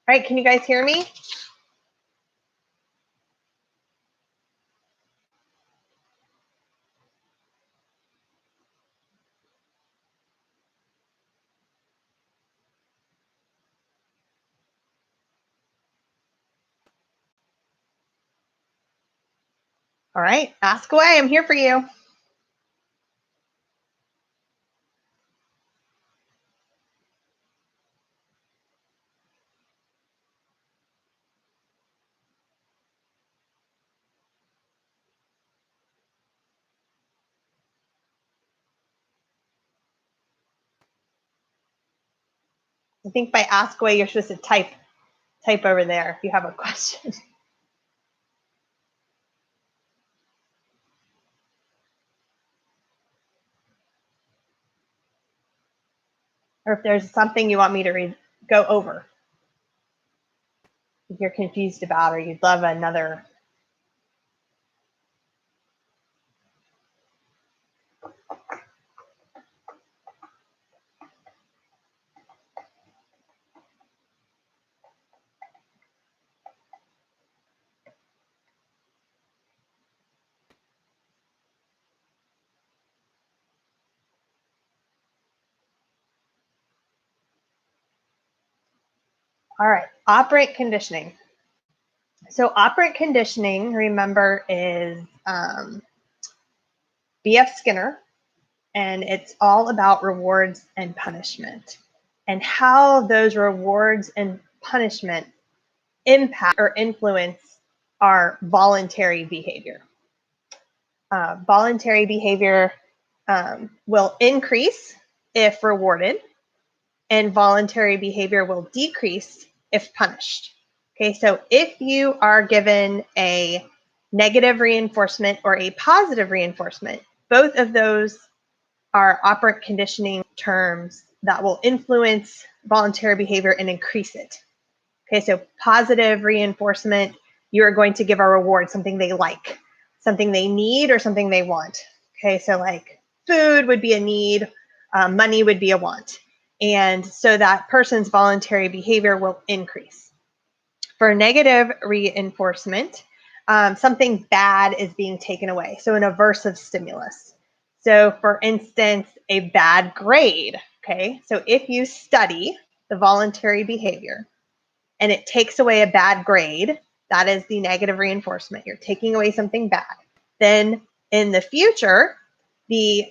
All right, can you guys hear me? All right, ask away. I'm here for you. I think by ask away, you're supposed to type over there if you have a question. Or if there's something you want me to go over. If you're confused about or you'd love another. All right, operant conditioning. So operant conditioning, remember, is B.F. Skinner, and it's all about rewards and punishment and how those rewards and punishment impact or influence our voluntary behavior. Voluntary behavior will increase if rewarded, and voluntary behavior will decrease if punished. Okay, so if you are given a negative reinforcement or a positive reinforcement, both of those are operant conditioning terms that will influence voluntary behavior and increase it. Okay, so positive reinforcement, you are going to give a reward, something they like, something they need, or something they want. Okay, so like food would be a need, money would be a want. And so that person's voluntary behavior will increase. For negative reinforcement, something bad is being taken away. So an aversive stimulus. So for instance, a bad grade. Okay, so if you study the voluntary behavior and it takes away a bad grade, that is the negative reinforcement. You're taking away something bad. Then in the future, the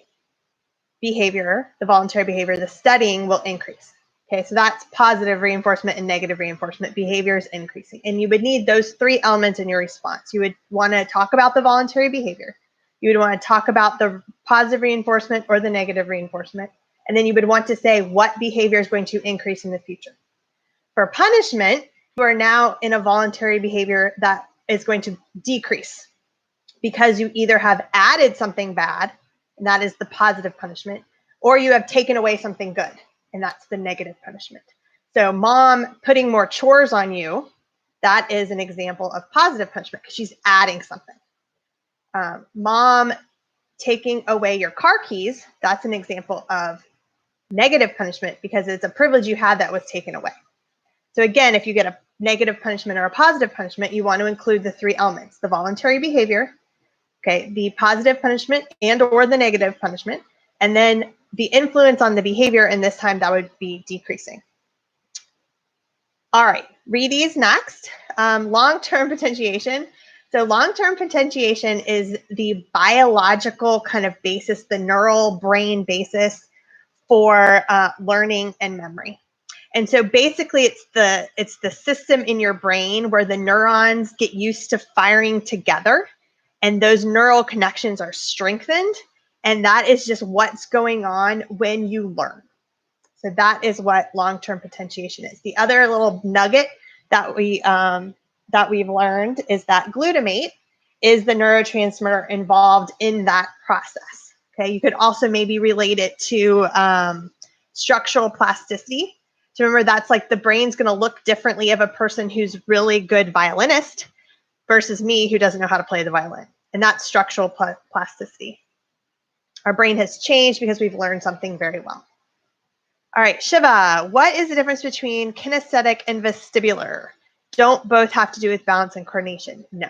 behavior, the voluntary behavior, the studying will increase. Okay, so that's positive reinforcement and negative reinforcement. Behavior is increasing. And you would need those three elements in your response. You would want to talk about the voluntary behavior. You would want to talk about the positive reinforcement or the negative reinforcement. And then you would want to say what behavior is going to increase in the future. For punishment, you are now in a voluntary behavior that is going to decrease because you either have added something bad, and that is the positive punishment, or you have taken away something good, and that's the negative punishment. So mom putting more chores on you, that is an example of positive punishment because she's adding something. Mom taking away your car keys, that's an example of negative punishment because it's a privilege you had that was taken away. So again, if you get a negative punishment or a positive punishment, you want to include the three elements: the voluntary behavior, okay, the positive punishment and or the negative punishment, and then the influence on the behavior, and this time that would be decreasing. All right, read these next. Long-term potentiation. So long-term potentiation is the biological kind of basis, the neural brain basis for learning and memory. And so basically it's the system in your brain where the neurons get used to firing together and those neural connections are strengthened. And that is just what's going on when you learn. So that is what long-term potentiation is. The other little nugget that we've learned is that glutamate is the neurotransmitter involved in that process. Okay, you could also maybe relate it to structural plasticity. So remember, that's like the brain's going to look differently of a person who's really good violinist versus me who doesn't know how to play the violin. And that's structural plasticity. Our brain has changed because we've learned something very well. All right, Shiva, what is the difference between kinesthetic and vestibular? Don't both have to do with balance and coordination. No.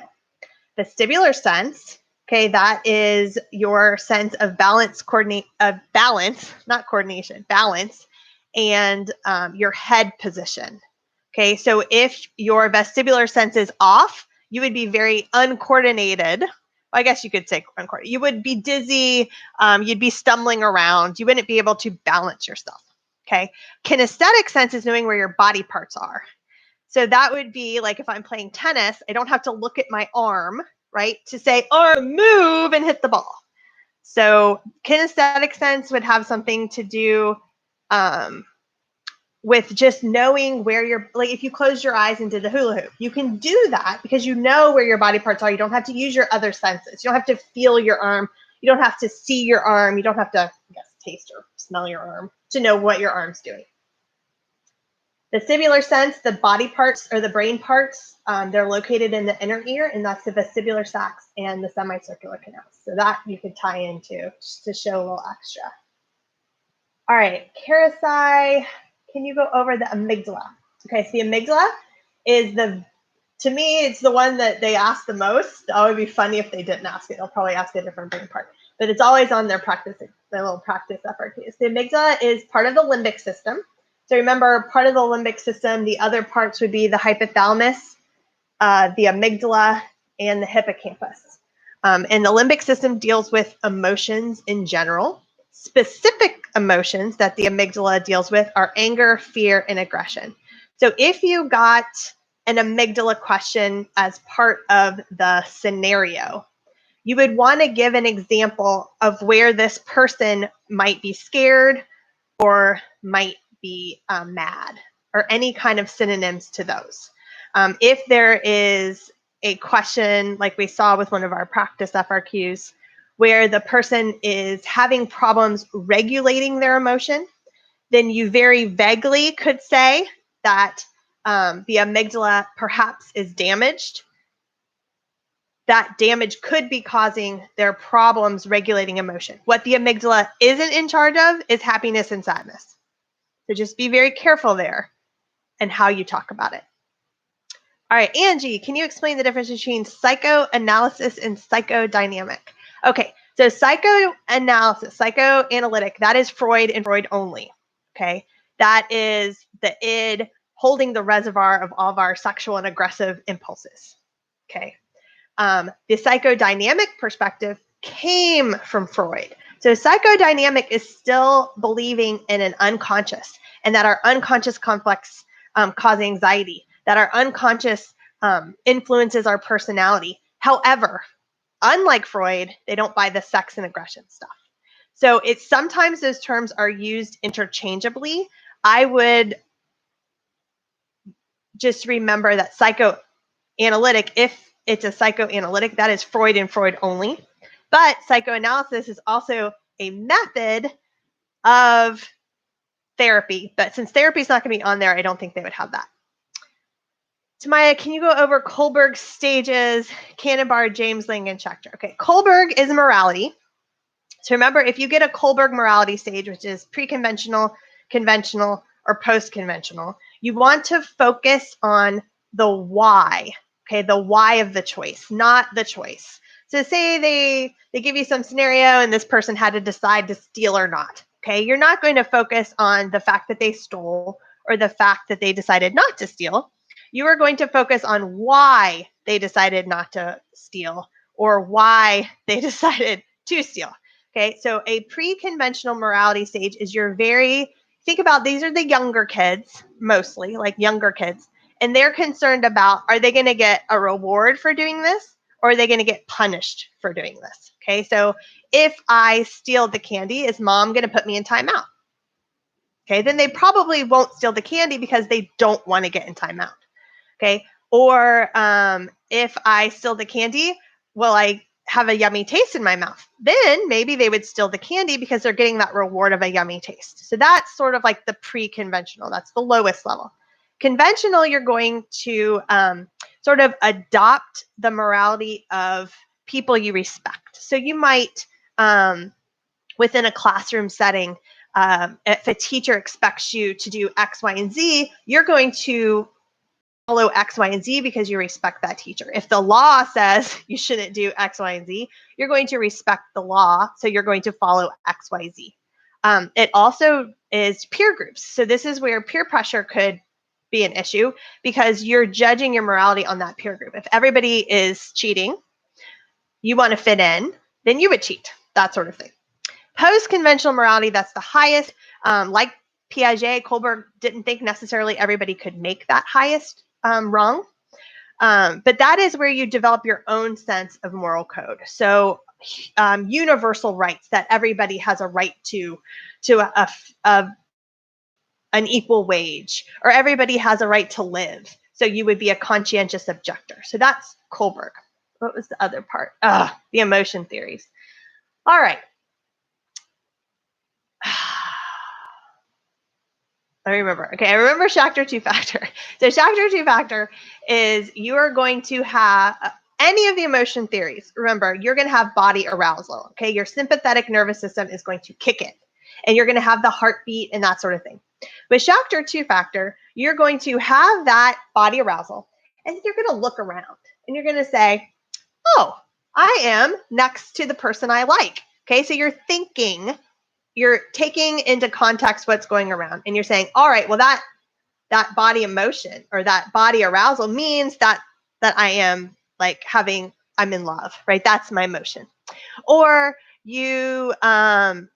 Vestibular sense, okay, that is your sense of balance, not coordination, balance, and your head position. Okay, so if your vestibular sense is off, you would be very uncoordinated. Well, I guess you could say uncoordinated. You would be dizzy, you'd be stumbling around, you wouldn't be able to balance yourself. Okay, kinesthetic sense is knowing where your body parts are. So that would be like if I'm playing tennis, I don't have to look at my arm, right, to say, arm, move and hit the ball. So kinesthetic sense would have something to do with just knowing where you're, like if you closed your eyes and did the hula hoop, you can do that because you know where your body parts are. You don't have to use your other senses. You don't have to feel your arm. You don't have to see your arm. You don't have to, I guess, taste or smell your arm to know what your arm's doing. Vestibular sense, the body parts or the brain parts, they're located in the inner ear, and that's the vestibular sacs and the semicircular canals. So that you could tie into just to show a little extra. All right, Karasai, can you go over the amygdala? Okay, so the amygdala is to me, it's the one that they ask the most. It would be funny if they didn't ask it. They'll probably ask a different brain part, but it's always on their little practice FRQs. The amygdala is part of the limbic system. So remember, part of the limbic system, the other parts would be the hypothalamus, the amygdala, and the hippocampus. And the limbic system deals with emotions in general. Specific emotions that the amygdala deals with are anger, fear, and aggression. So if you got an amygdala question as part of the scenario, you would want to give an example of where this person might be scared or might be mad, or any kind of synonyms to those. If there is a question like we saw with one of our practice FRQs, where the person is having problems regulating their emotion, then you very vaguely could say that the amygdala perhaps is damaged. That damage could be causing their problems regulating emotion. What the amygdala isn't in charge of is happiness and sadness. So just be very careful there and how you talk about it. All right, Angie, can you explain the difference between psychoanalysis and psychodynamic? Okay, so psychoanalysis, psychoanalytic, that is Freud and Freud only. Okay, that is the id holding the reservoir of all of our sexual and aggressive impulses. Okay, the psychodynamic perspective came from Freud. So psychodynamic is still believing in an unconscious, and that our unconscious complex cause anxiety, that our unconscious influences our personality. However, unlike Freud, they don't buy the sex and aggression stuff. So it's sometimes those terms are used interchangeably. I would just remember that psychoanalytic, if it's a psychoanalytic, that is Freud and Freud only. But psychoanalysis is also a method of therapy. But since therapy is not going to be on there, I don't think they would have that. Tamaya, can you go over Kohlberg's stages, Cannon-Barr, James, Lang, and Schechter? Okay, Kohlberg is morality. So remember, if you get a Kohlberg morality stage, which is pre-conventional, conventional, or post-conventional, you want to focus on the why, okay, the why of the choice, not the choice. So say they give you some scenario and this person had to decide to steal or not, okay? You're not going to focus on the fact that they stole or the fact that they decided not to steal. You are going to focus on why they decided not to steal or why they decided to steal. Okay, so a pre-conventional morality stage is think about, these are the younger kids, mostly, like younger kids, and they're concerned about, are they going to get a reward for doing this, or are they going to get punished for doing this? Okay, so if I steal the candy, is mom going to put me in timeout? Okay, then they probably won't steal the candy because they don't want to get in timeout. Okay, or if I steal the candy, will I have a yummy taste in my mouth? Then maybe they would steal the candy because they're getting that reward of a yummy taste. So that's sort of like the pre-conventional. That's the lowest level. Conventional, you're going to sort of adopt the morality of people you respect. So you might, within a classroom setting, if a teacher expects you to do X, Y, and Z, you're going to follow X, Y, and Z because you respect that teacher. If the law says you shouldn't do X, Y, and Z, you're going to respect the law, so you're going to follow X, Y, Z. It also is peer groups. So this is where peer pressure could be an issue because you're judging your morality on that peer group. If everybody is cheating, you want to fit in, then you would cheat, that sort of thing. Post-conventional morality, that's the highest. Like Piaget, Kohlberg didn't think necessarily everybody could make that highest wrong. But that is where you develop your own sense of moral code. So universal rights, that everybody has a right to an equal wage, or everybody has a right to live. So you would be a conscientious objector. So that's Kohlberg. What was the other part? The emotion theories. All right. I remember. Okay, I remember Schachter two-factor. So Schachter two-factor is you are going to have any of the emotion theories. Remember, you're going to have body arousal. Okay, your sympathetic nervous system is going to kick in, and you're going to have the heartbeat and that sort of thing. With Schachter two-factor, you're going to have that body arousal, and you're going to look around, and you're going to say, "Oh, I am next to the person I like." Okay, so you're thinking. You're taking into context what's going around, and you're saying, all right, well, that body emotion or that body arousal means that I am like I'm in love, right? That's my emotion. Or you jump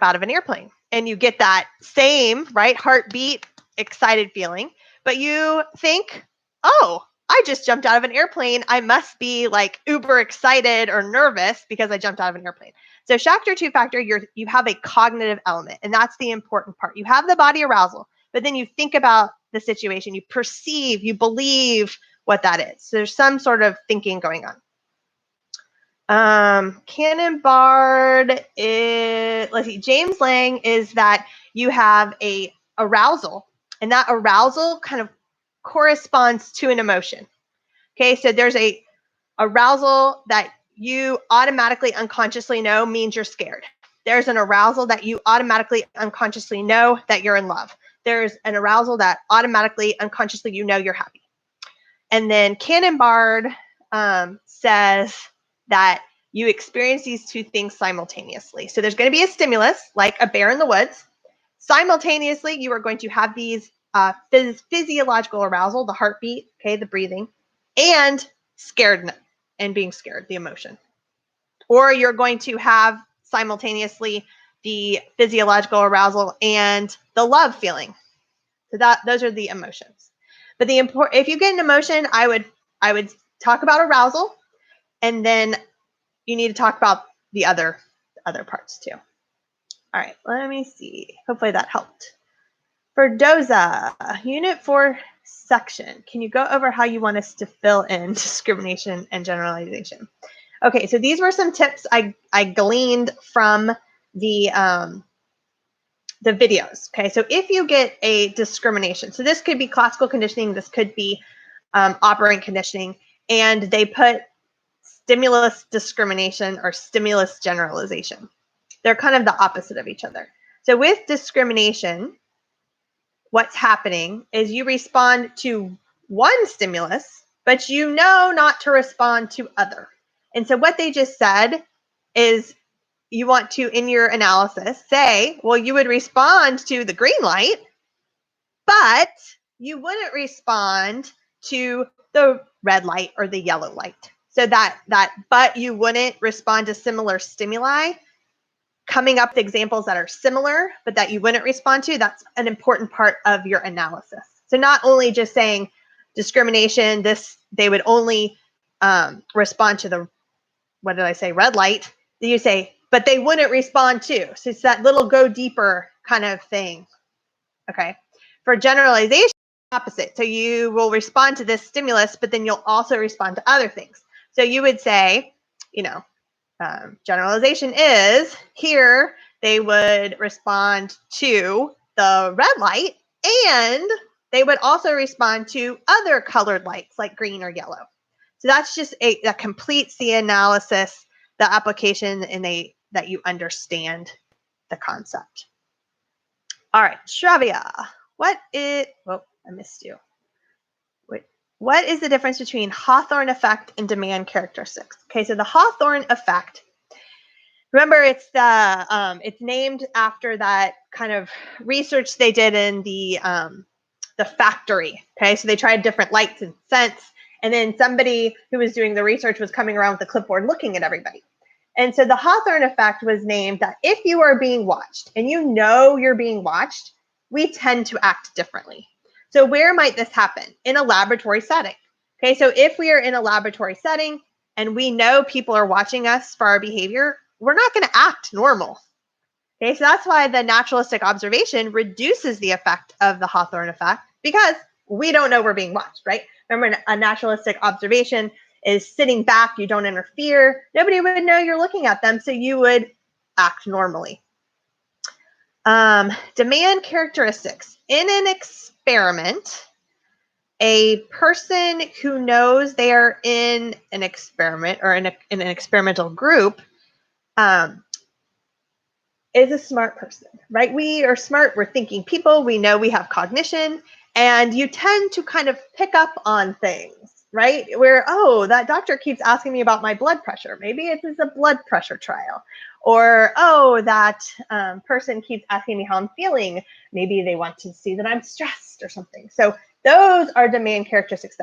out of an airplane and you get that same, right, heartbeat, excited feeling, but you think, oh, I just jumped out of an airplane. I must be like uber excited or nervous because I jumped out of an airplane. So Schachter two-factor, you have a cognitive element, and that's the important part. You have the body arousal, but then you think about the situation, you perceive, you believe what that is. So there's some sort of thinking going on. Cannon-Bard is, let's see, James Lang is that you have a arousal, and that arousal kind of corresponds to an emotion. Okay, so there's a arousal that you automatically unconsciously know means you're scared. There's an arousal that you automatically unconsciously know that you're in love. There's an arousal that automatically unconsciously you know you're happy. And then Cannon-Bard says that you experience these two things simultaneously. So there's going to be a stimulus, like a bear in the woods. Simultaneously, you are going to have these physiological arousal, the heartbeat, okay, the breathing, and scared and being scared, the emotion. Or you're going to have simultaneously the physiological arousal and the love feeling. So those are the emotions. But if you get an emotion, I would talk about arousal, and then you need to talk about the other parts too. All right, let me see. Hopefully that helped. For DOZA, Unit 4 section, can you go over how you want us to fill in discrimination and generalization? Okay, so these were some tips I gleaned from the videos. Okay, so if you get a discrimination, so this could be classical conditioning, this could be operant conditioning, and they put stimulus discrimination or stimulus generalization. They're kind of the opposite of each other. So with discrimination, what's happening is you respond to one stimulus, but you know not to respond to other. And so what they just said is you want to, in your analysis, say, well, you would respond to the green light, but you wouldn't respond to the red light or the yellow light. So but you wouldn't respond to similar stimuli, coming up with examples that are similar, but that you wouldn't respond to, that's an important part of your analysis. So not only just saying discrimination, they would only respond to the, what did I say, red light. Then you say, but they wouldn't respond to. So it's that little go deeper kind of thing. Okay. For generalization, opposite. So you will respond to this stimulus, but then you'll also respond to other things. So you would say, generalization is here, they would respond to the red light, and they would also respond to other colored lights like green or yellow. So that's just that completes the analysis, the application, and that you understand the concept. All right, Shravya, oh, I missed you. Wait, what is the difference between Hawthorne effect and demand characteristics? Okay, so the Hawthorne effect, remember it's named after that kind of research they did in the factory. Okay, so they tried different lights and scents, and then somebody who was doing the research was coming around with a clipboard looking at everybody. And so the Hawthorne effect was named that if you are being watched and you know you're being watched, we tend to act differently. So where might this happen? In a laboratory setting. Okay, so if we are in a laboratory setting and we know people are watching us for our behavior, we're not going to act normal. Okay, so that's why the naturalistic observation reduces the effect of the Hawthorne effect, because we don't know we're being watched, right? Remember, a naturalistic observation is sitting back, you don't interfere, nobody would know you're looking at them, so you would act normally. Demand characteristics. In an experiment, a person who knows they are in an experiment or in an experimental group is a smart person, right? We are smart, we're thinking people, we know we have cognition, and you tend to kind of pick up on things, right? Where, oh, that doctor keeps asking me about my blood pressure. Maybe it is a blood pressure trial. Or, oh, that person keeps asking me how I'm feeling. Maybe they want to see that I'm stressed or something. So those are demand characteristics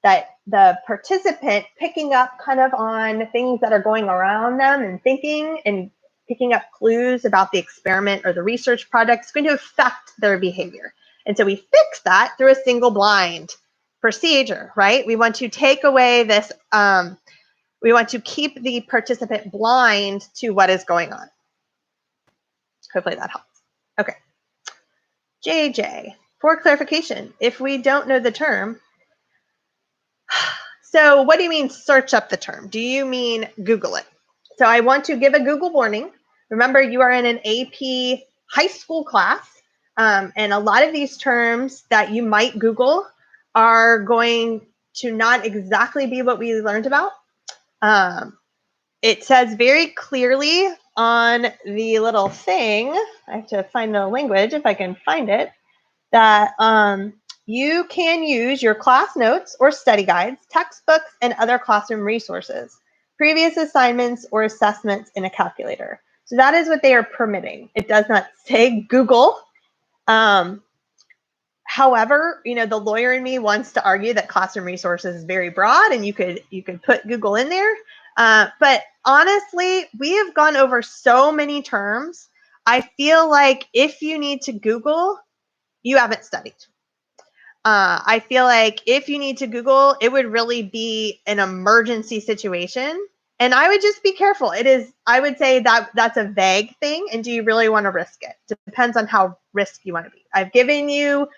that the participant picking up kind of on things that are going around them and thinking and picking up clues about the experiment or the research project is going to affect their behavior. And so we fix that through a single blind procedure, right? We want to take away this, we want to keep the participant blind to what is going on. Hopefully that helps. Okay. JJ, for clarification, if we don't know the term, so what do you mean search up the term? Do you mean Google it? So I want to give a Google warning. Remember, you are in an AP high school class, and a lot of these terms that you might Google are going to not exactly be what we learned about. It says very clearly on the little thing, I have to find the language if I can find it, that you can use your class notes or study guides, textbooks, and other classroom resources, previous assignments or assessments in a calculator. So that is what they are permitting. It does not say Google. However, you know, the lawyer in me wants to argue that classroom resources is very broad and you could put Google in there. But honestly, we have gone over so many terms. I feel like if you need to Google, you haven't studied. I feel like if you need to Google, it would really be an emergency situation. And I would just be careful. It is, I would say that that's a vague thing. And do you really want to risk it? Depends on how risky you want to be. I've given you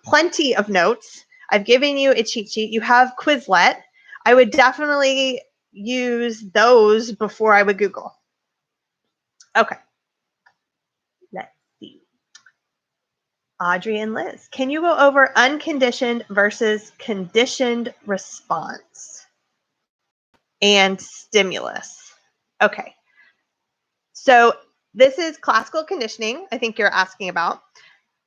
plenty of notes. I've given you a cheat sheet. You have Quizlet. I would definitely use those before I would Google. Okay. Let's see. Audrey and Liz, can you go over unconditioned versus conditioned response and stimulus? Okay. So this is classical conditioning, I think you're asking about.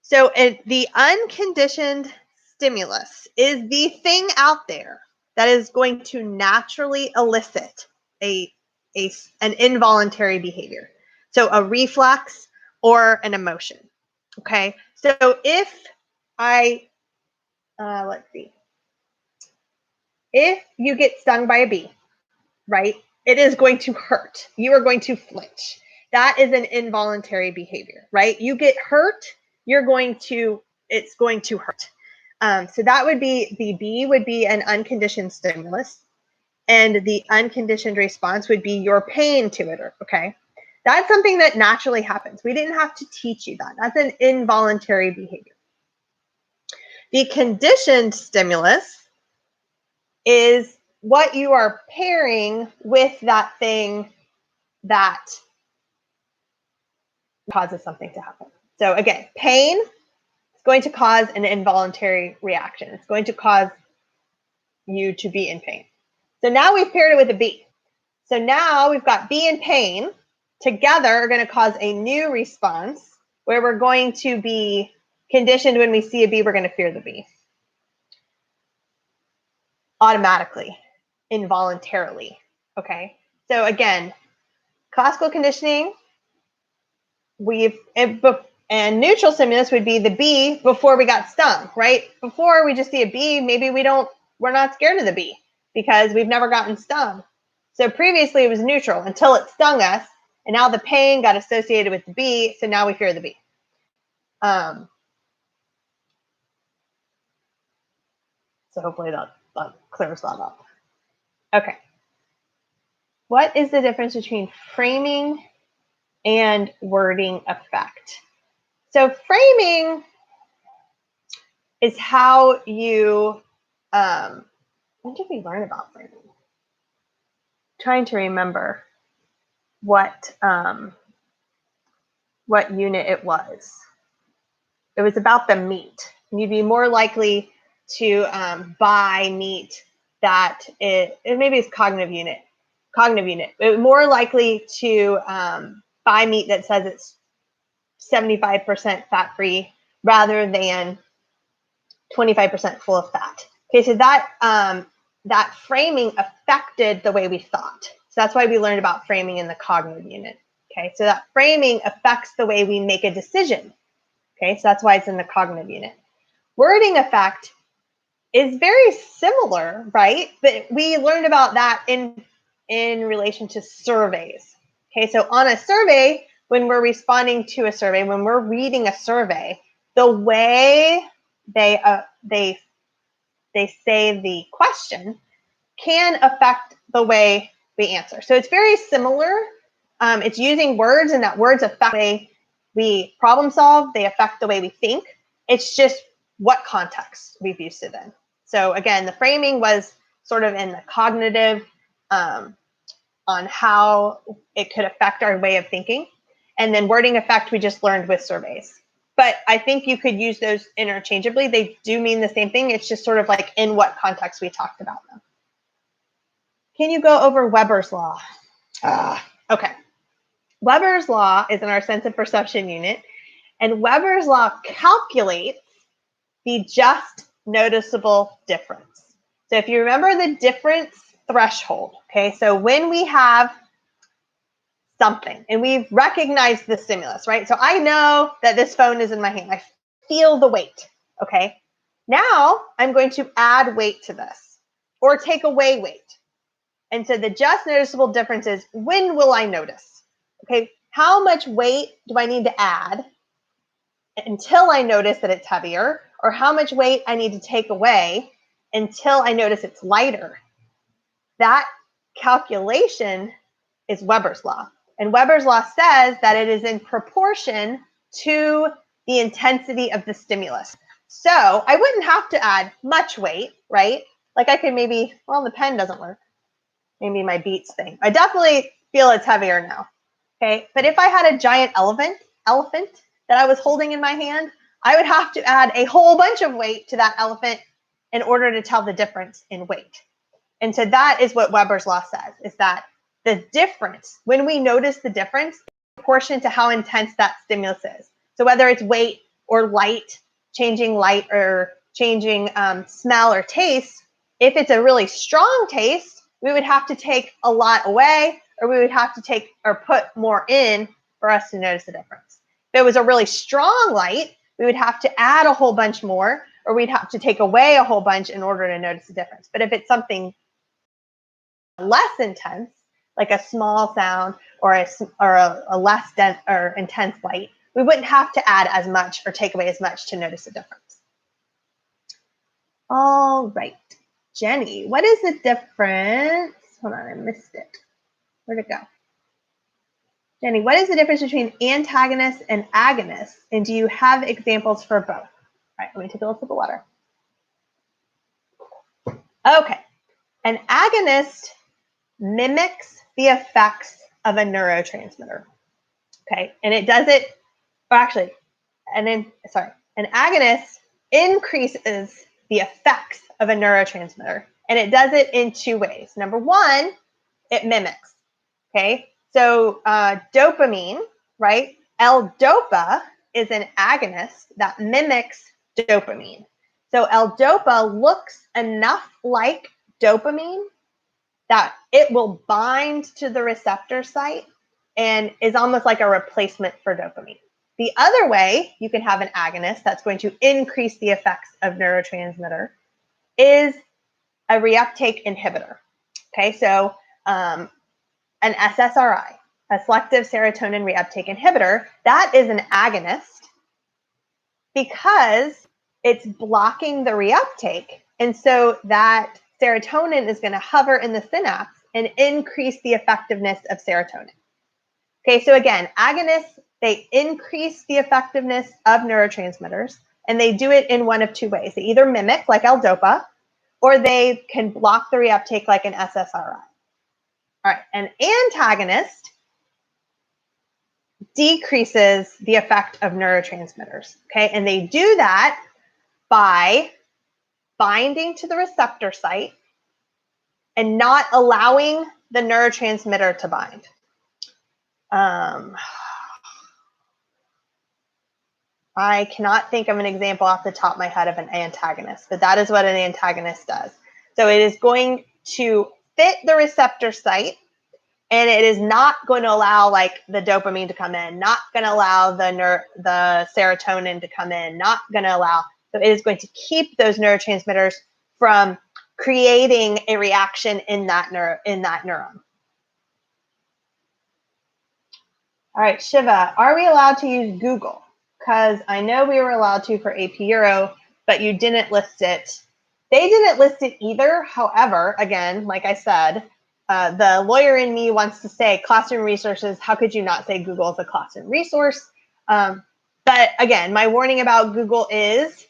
So the unconditioned stimulus is the thing out there that is going to naturally elicit an involuntary behavior. So a reflex or an emotion. Okay, so if let's see, if you get stung by a bee, right, it is going to hurt. You are going to flinch. That is an involuntary behavior, right? You get hurt, it's going to hurt. So that would be, the bee would be an unconditioned stimulus, and the unconditioned response would be your pain to it, okay? That's something that naturally happens. We didn't have to teach you that. That's an involuntary behavior. The conditioned stimulus is what you are pairing with that thing that causes something to happen. So again, pain is going to cause an involuntary reaction. It's going to cause you to be in pain. So now we've paired it with a bee. So now we've got bee in pain. together are going to cause a new response where we're going to be conditioned when we see a bee, we're going to fear the bee. Automatically, involuntarily, okay? So again, classical conditioning, and neutral stimulus would be the bee before we got stung, right? Before we just see a bee, maybe we're not scared of the bee because we've never gotten stung. So previously it was neutral until it stung us, and now the pain got associated with the bee, so now we fear the bee. So hopefully that clears that up. Okay. What is the difference between framing and wording effect? So framing is how you, when did we learn about framing? Trying to remember what unit it was. It was about the meat. You'd be more likely to buy meat that maybe it's cognitive unit. More likely to buy meat that says it's 75% fat-free rather than 25% full of fat. Okay, so that framing affected the way we thought. So that's why we learned about framing in the cognitive unit. Okay, so that framing affects the way we make a decision. Okay, so that's why it's in the cognitive unit. Wording effect is very similar, right? But we learned about that in relation to surveys. Okay, so on a survey, when we're responding to a survey, when we're reading a survey, the way they say the question can affect the way we answer. So it's very similar. It's using words, and that words affect the way we problem solve. They affect the way we think. It's just what context we've used it in. So again, the framing was sort of in the cognitive on how it could affect our way of thinking. And then wording effect, we just learned with surveys. But I think you could use those interchangeably. They do mean the same thing. It's just sort of like in what context we talked about them. Can you go over Weber's law? Okay. Weber's law is in our sense of perception unit. And Weber's law calculates the just noticeable difference. So if you remember the difference threshold, okay, so when we have something and we've recognized the stimulus, right? So I know that this phone is in my hand. I feel the weight, okay? Now I'm going to add weight to this or take away weight. And so the just noticeable difference is, when will I notice? Okay, how much weight do I need to add until I notice that it's heavier, or how much weight I need to take away until I notice it's lighter? That calculation is Weber's law. And Weber's law says that it is in proportion to the intensity of the stimulus. So I wouldn't have to add much weight, right? Like I could maybe, well, the pen doesn't work. Maybe my Beats thing. I definitely feel it's heavier now. Okay, but if I had a giant elephant that I was holding in my hand, I would have to add a whole bunch of weight to that elephant in order to tell the difference in weight. And so that is what Weber's law says, is that the difference, when we notice the difference, is proportionate to how intense that stimulus is. So whether it's weight or light, changing light or changing smell or taste, if it's a really strong taste, we would have to take a lot away, or we would have to take or put more in for us to notice the difference. If it was a really strong light, we would have to add a whole bunch more, or we'd have to take away a whole bunch in order to notice the difference. But if it's something less intense, like a small sound or a less dense or intense light, we wouldn't have to add as much or take away as much to notice the difference. All right, Jenny, what is the difference? Hold on, I missed it. Where'd it go? Jenny, what is the difference between antagonists and agonists? And do you have examples for both? All right, let me take a little sip of water. Okay, an agonist mimics the effects of a neurotransmitter. Okay, and it does it, or actually, an agonist increases the effects of a neurotransmitter, and it does it in two ways. Number one, it mimics. Okay, So dopamine, right? L-DOPA is an agonist that mimics dopamine. So L-DOPA looks enough like dopamine that it will bind to the receptor site and is almost like a replacement for dopamine. The other way you can have an agonist that's going to increase the effects of neurotransmitter is a reuptake inhibitor. Okay, so an SSRI, a selective serotonin reuptake inhibitor, that is an agonist because it's blocking the reuptake. And so that serotonin is going to hover in the synapse and increase the effectiveness of serotonin. Okay, so again, agonists, they increase the effectiveness of neurotransmitters, and they do it in one of two ways. They either mimic, like L-DOPA, or they can block the reuptake like an SSRI. All right, an antagonist decreases the effect of neurotransmitters, okay? And they do that by binding to the receptor site and not allowing the neurotransmitter to bind. I cannot think of an example off the top of my head of an antagonist, but that is what an antagonist does. So it is going to fit the receptor site, and it is not going to allow like the dopamine to come in, not going to allow the serotonin to come in, not going to allow. So it is going to keep those neurotransmitters from creating a reaction in that neuron. All right, Shiva, are we allowed to use Google? Because I know we were allowed to for AP Euro, but you didn't list it. They didn't list it either. However, again, like I said, the lawyer in me wants to say classroom resources. How could you not say Google is a classroom resource? But again, my warning about Google is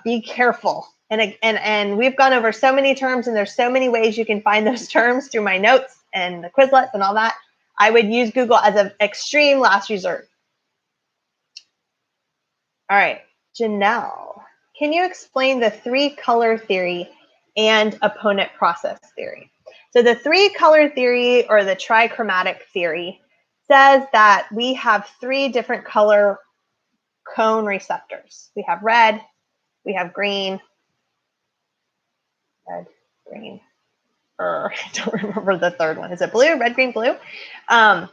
be careful. And we've gone over so many terms, and there's so many ways you can find those terms through my notes and the Quizlets and all that. I would use Google as an extreme last resort. All right, Janelle, can you explain the three-color theory and opponent process theory? So the three-color theory, or the trichromatic theory, says that we have three different color cone receptors. We have red, we have green, red, green, I don't remember the third one. Is it blue, red, green, blue? And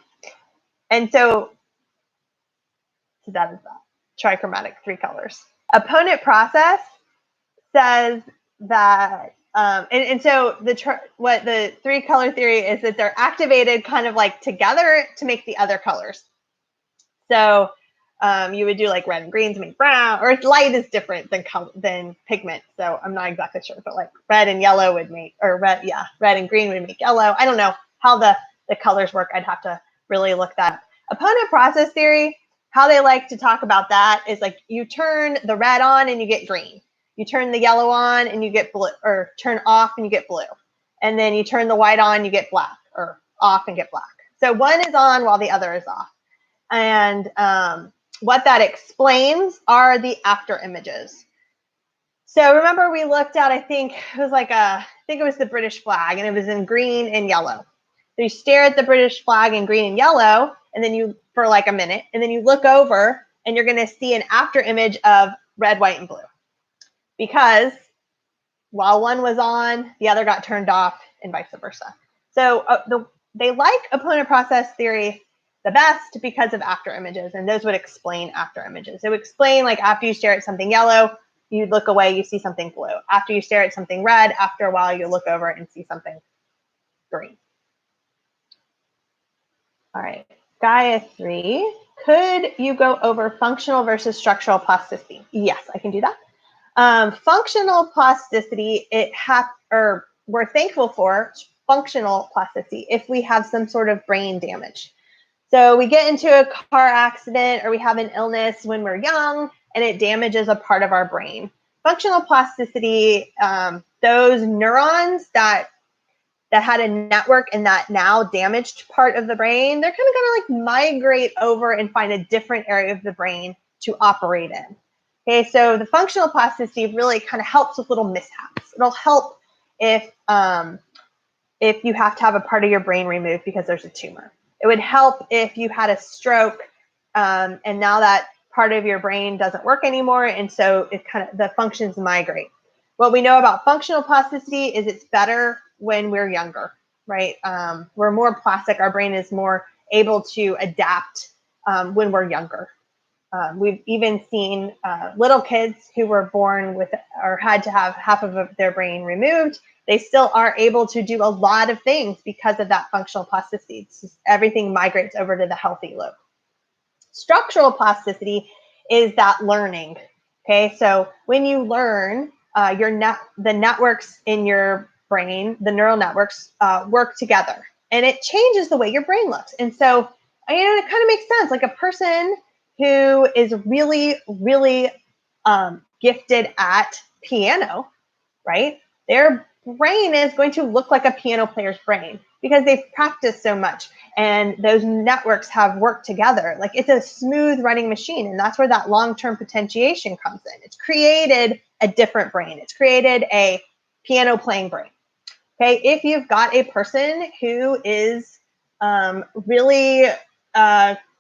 so that is that. Trichromatic, three colors. Opponent process says that, and so what the three color theory is that they're activated kind of like together to make the other colors. So you would do like red and green to make brown, or light is different than pigment. So I'm not exactly sure, but like red and yellow would make, or red and green would make yellow. I don't know how the colors work. I'd have to really look that up. Opponent process theory, how they like to talk about that is like you turn the red on and you get green. You turn the yellow on and you get blue, or turn off and you get blue. And then you turn the white on, you get black, or off and get black. So one is on while the other is off. And what that explains are the after images. So remember we looked at, I think it was the British flag, and it was in green and yellow. So you stare at the British flag in green and yellow, and then for like a minute, and then you look over and you're going to see an after image of red, white, and blue. Because while one was on, the other got turned off, and vice versa. So they like opponent process theory the best because of after images, and those would explain after images. It would explain, like, after you stare at something yellow, you look away, you see something blue. After you stare at something red, after a while, you look over and see something green. All right, Gayatri, could you go over functional versus structural plasticity? Yes, I can do that. Functional plasticity, we're thankful for functional plasticity if we have some sort of brain damage. So we get into a car accident, or we have an illness when we're young, and it damages a part of our brain. Functional plasticity, those neurons that had a network in that now damaged part of the brain, they're kind of going to like migrate over and find a different area of the brain to operate in. Okay, so the functional plasticity really kind of helps with little mishaps. It'll help if you have to have a part of your brain removed because there's a tumor. It would help if you had a stroke and now that part of your brain doesn't work anymore, and so it kind of the functions migrate. What we know about functional plasticity is it's better when we're younger, right? We're more plastic. Our brain is more able to adapt when we're younger. We've even seen little kids who were born with or had to have half of their brain removed. They still are able to do a lot of things because of that functional plasticity. It's just everything migrates over to the healthy lobe. Structural plasticity is that learning. Okay, so when you learn, the networks in your brain, the neural networks, work together, and it changes the way your brain looks. And so, it kind of makes sense. Like a person who is really, really gifted at piano, right? Their brain is going to look like a piano player's brain because they've practiced so much and those networks have worked together. Like it's a smooth running machine, and that's where that long-term potentiation comes in. It's created a different brain. It's created a piano playing brain. Okay, if you've got a person who is really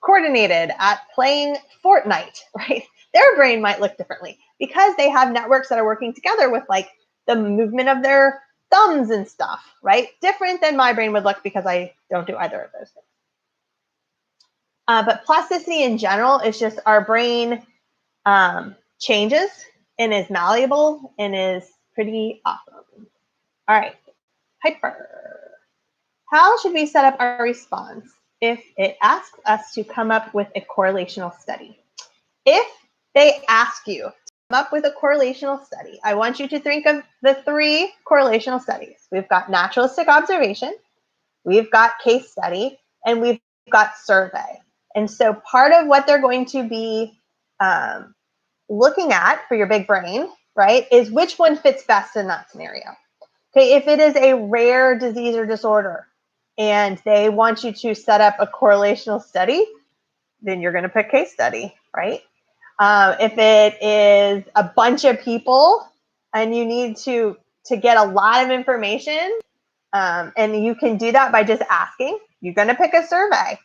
coordinated at playing Fortnite, right? Their brain might look differently because they have networks that are working together with like the movement of their thumbs and stuff, right? Different than my brain would look because I don't do either of those things. But plasticity in general is just our brain changes and is malleable and is pretty awesome. All right, Piper. How should we set up our response if it asks us to come up with a correlational study? If they ask you to come up with a correlational study, I want you to think of the 3 correlational studies. We've got naturalistic observation, we've got case study, and we've got survey. And so part of what they're going to be looking at for your big brain, right, is which one fits best in that scenario. Okay, if it is a rare disease or disorder and they want you to set up a correlational study, then you're going to pick case study, right? If it is a bunch of people and you need to get a lot of information, and you can do that by just asking, you're going to pick a survey.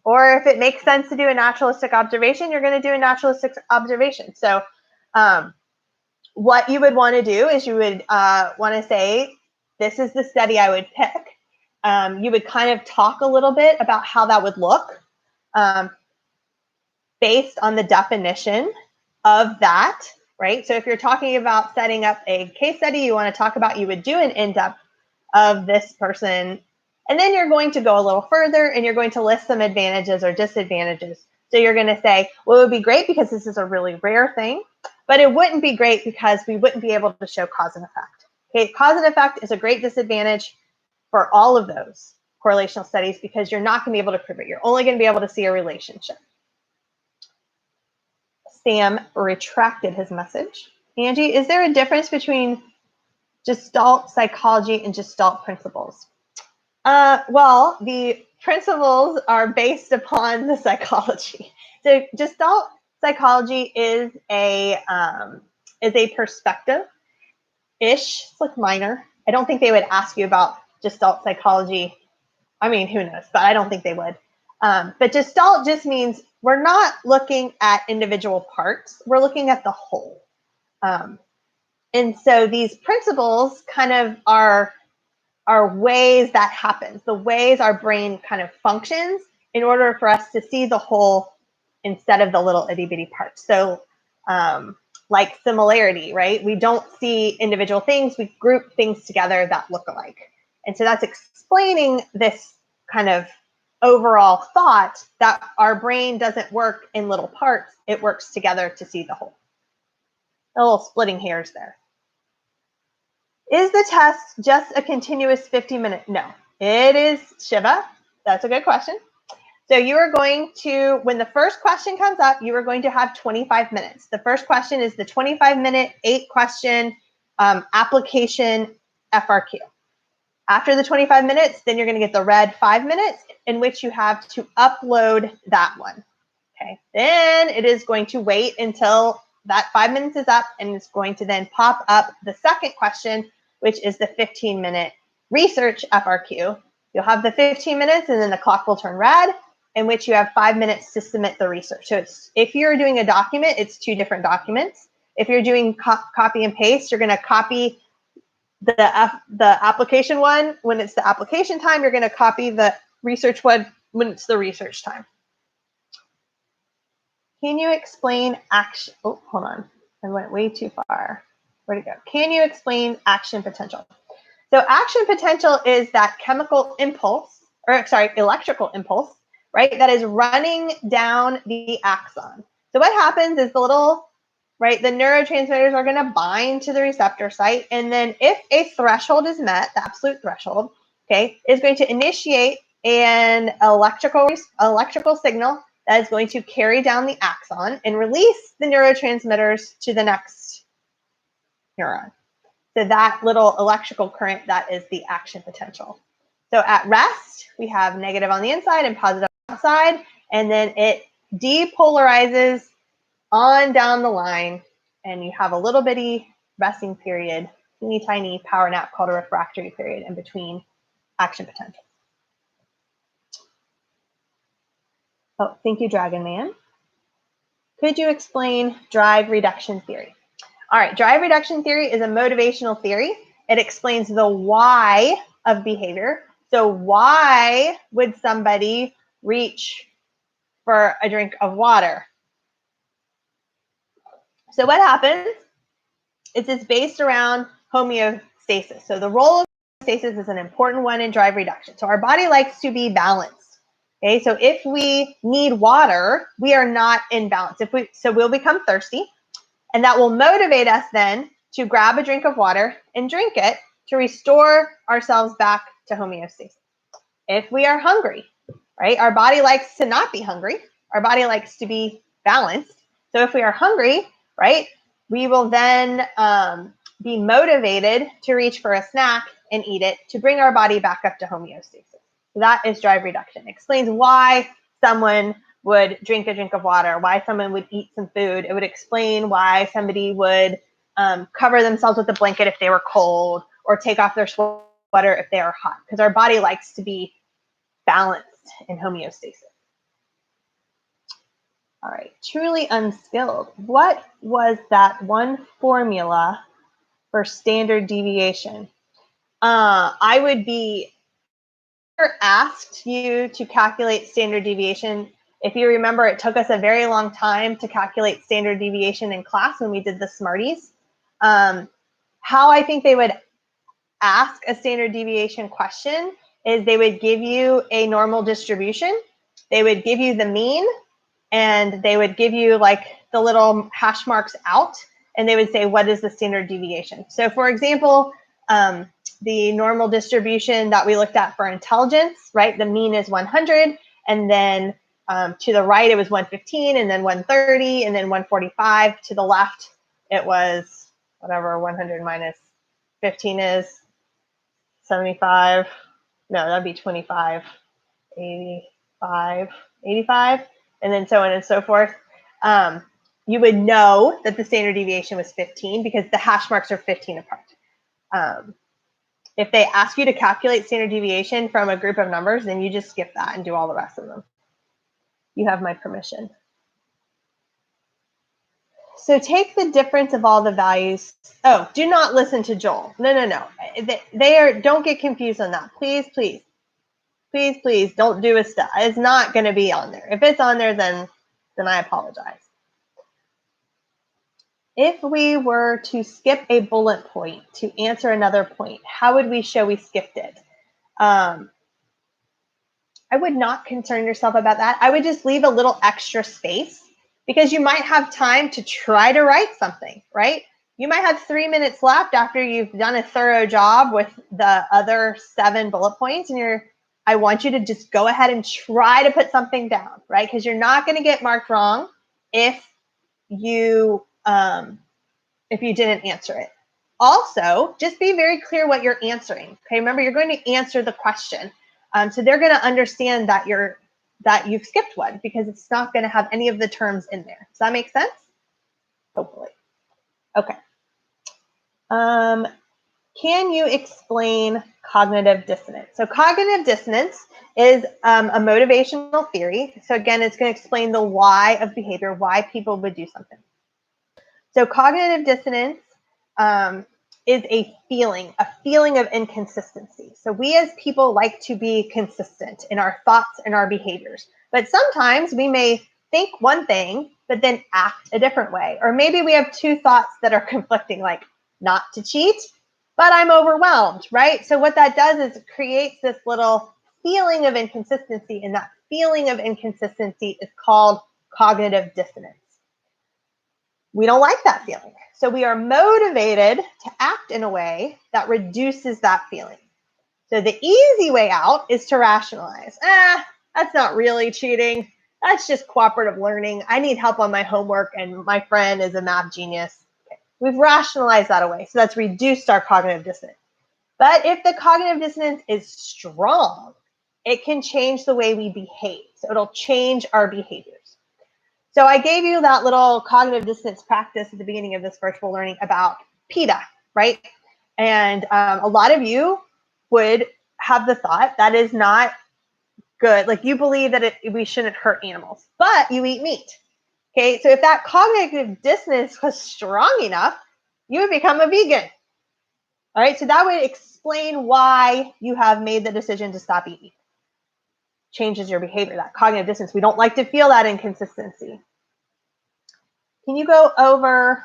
Or if it makes sense to do a naturalistic observation, you're going to do a naturalistic observation. So what you would want to do is you would want to say, this is the study I would pick. You would kind of talk a little bit about how that would look based on the definition of that, right? So if you're talking about setting up a case study, you want to talk about, you would do an in-depth of this person, and then you're going to go a little further and you're going to list some advantages or disadvantages. So you're going to say, well, it would be great because this is a really rare thing, but it wouldn't be great because we wouldn't be able to show cause and effect. Okay, cause and effect is a great disadvantage for all of those correlational studies because you're not going to be able to prove it. You're only going to be able to see a relationship. Sam retracted his message. Angie, is there a difference between Gestalt psychology and Gestalt principles? Well, the principles are based upon the psychology. So Gestalt psychology is a perspective-ish. It's like minor. I don't think they would ask you about Gestalt psychology. I mean, who knows, but I don't think they would. But Gestalt just means we're not looking at individual parts. We're looking at the whole. And so these principles kind of are ways that happens, the ways our brain kind of functions in order for us to see the whole instead of the little itty bitty parts. So like similarity, right? We don't see individual things, we group things together that look alike. And so that's explaining this kind of overall thought that our brain doesn't work in little parts, it works together to see the whole. A little splitting hairs there. Is the test just a continuous 50-minute? No, it is, Shiva. That's a good question. So you are going to, when the first question comes up, you are going to have 25 minutes. The first question is the 25-minute, 8-question application FRQ. After the 25 minutes, then you're going to get the red 5 minutes in which you have to upload that one. Okay, then it is going to wait until that 5 minutes is up, and it's going to then pop up the second question, which is the 15-minute research FRQ. You'll have the 15 minutes and then the clock will turn red, in which you have 5 minutes to submit the research. So if you're doing a document, it's 2 different documents. If you're doing copy and paste, you're going to copy the application one when it's the application time. You're going to copy the research one when it's the research time. Can you explain action? Oh, hold on. I went way too far. Where'd it go? Can you explain action potential? So action potential is that chemical impulse, or sorry, electrical impulse, right? That is running down the axon. So what happens is the little, right, the neurotransmitters are going to bind to the receptor site. And then if a threshold is met, the absolute threshold, okay, is going to initiate an electrical signal that is going to carry down the axon and release the neurotransmitters to the next neuron. So that little electrical current, that is the action potential. So at rest, we have negative on the inside and positive on the outside, and then it depolarizes on down the line, and you have a little bitty resting period, teeny tiny power nap called a refractory period in between action potential. Oh, thank you, Dragon Man. Could you explain drive reduction theory? All right, drive reduction theory is a motivational theory. It explains the why of behavior. So why would somebody reach for a drink of water? So what happens is it's based around homeostasis. So the role of homeostasis is an important one in drive reduction. So our body likes to be balanced. Okay, so if we need water, we are not in balance. So we'll become thirsty, and that will motivate us then to grab a drink of water and drink it to restore ourselves back to homeostasis. If we are hungry, right, our body likes to not be hungry. Our body likes to be balanced. So if we are hungry, right, we will then be motivated to reach for a snack and eat it to bring our body back up to homeostasis. So that is drive reduction. It explains why someone would drink a drink of water, why someone would eat some food. It would explain why somebody would cover themselves with a blanket if they were cold, or take off their sweater if they are hot, because our body likes to be balanced in homeostasis. All right, truly unskilled. What was that one formula for standard deviation? I would be asked you to calculate standard deviation. If you remember, it took us a very long time to calculate standard deviation in class when we did the Smarties. How I think they would ask a standard deviation question is they would give you a normal distribution, they would give you the mean, and they would give you like the little hash marks out, and they would say, what is the standard deviation? So for example, the normal distribution that we looked at for intelligence, right? The mean is 100, and then to the right, it was 115, and then 130, and then 145. To the left, it was whatever 100 minus 15 is, 75. No, that'd be 25, 85, 85, and then so on and so forth. You would know that the standard deviation was 15 because the hash marks are 15 apart. If they ask you to calculate standard deviation from a group of numbers, then you just skip that and do all the rest of them. You have my permission. So take the difference of all the values. Oh, do not listen to Joel. No. Don't get confused on that. Please, don't do a step. It's not going to be on there. If it's on there, then I apologize. If we were to skip a bullet point to answer another point, how would we show we skipped it? I would not concern yourself about that. I would just leave a little extra space, because you might have time to try to write something, right? You might have 3 minutes left after you've done a thorough job with the other 7 bullet points, and I want you to just go ahead and try to put something down, right? Because you're not going to get marked wrong if you didn't answer it. Also, just be very clear what you're answering. Okay, remember, you're going to answer the question. So they're going to understand that you've skipped one, because it's not going to have any of the terms in there. Does that make sense? Hopefully. Okay. can you explain cognitive dissonance? So cognitive dissonance is a motivational theory. So again, it's going to explain the why of behavior, why people would do something. So cognitive dissonance is a feeling of inconsistency. So we as people like to be consistent in our thoughts and our behaviors. But sometimes we may think one thing, but then act a different way. Or maybe we have two thoughts that are conflicting, like not to cheat, but I'm overwhelmed, right? So what that does is it creates this little feeling of inconsistency, and that feeling of inconsistency is called cognitive dissonance. We don't like that feeling. So we are motivated to act in a way that reduces that feeling. So the easy way out is to rationalize. That's not really cheating. That's just cooperative learning. I need help on my homework and my friend is a math genius. Okay. We've rationalized that away. So that's reduced our cognitive dissonance. But if the cognitive dissonance is strong, it can change the way we behave. So it'll change our behaviors. So I gave you that little cognitive dissonance practice at the beginning of this virtual learning about PETA, right? And a lot of you would have the thought that is not good. Like you believe that we shouldn't hurt animals, but you eat meat. Okay, so if that cognitive dissonance was strong enough, you would become a vegan. All right, so that would explain why you have made the decision to stop eating. Changes your behavior, that cognitive dissonance. We don't like to feel that inconsistency. Can you go over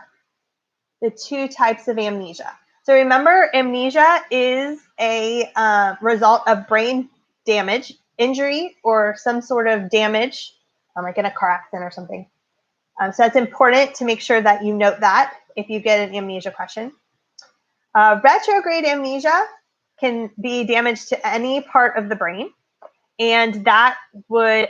the two types of amnesia? So remember, amnesia is a result of brain damage, injury, or some sort of damage, like in a car accident or something. So that's important to make sure that you note that if you get an amnesia question. Retrograde amnesia can be damage to any part of the brain, and that would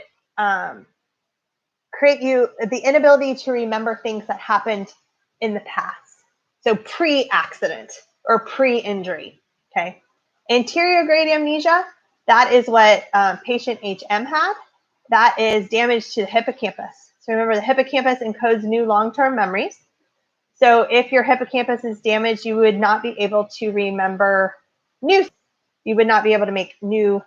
create you the inability to remember things that happened in the past. So pre-accident or pre-injury, okay? Anterior grade amnesia, that is what patient HM had. That is damage to the hippocampus. So remember, the hippocampus encodes new long-term memories. So if your hippocampus is damaged, you would not be able to remember new. You would not be able to make new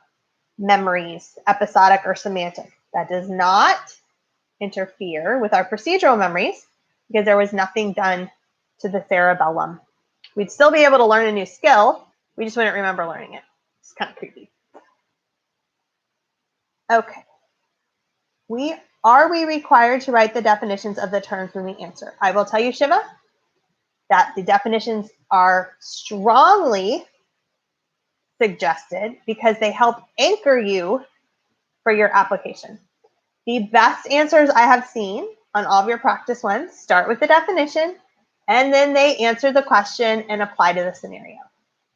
memories, episodic or semantic. That does not interfere with our procedural memories because there was nothing done to the cerebellum. We'd still be able to learn a new skill. We just wouldn't remember learning it. It's kind of creepy. Okay. Are we required to write the definitions of the terms when we answer? I will tell you, Shiva, that the definitions are strongly suggested because they help anchor you for your application. The best answers I have seen on all of your practice ones start with the definition, and then they answer the question and apply to the scenario.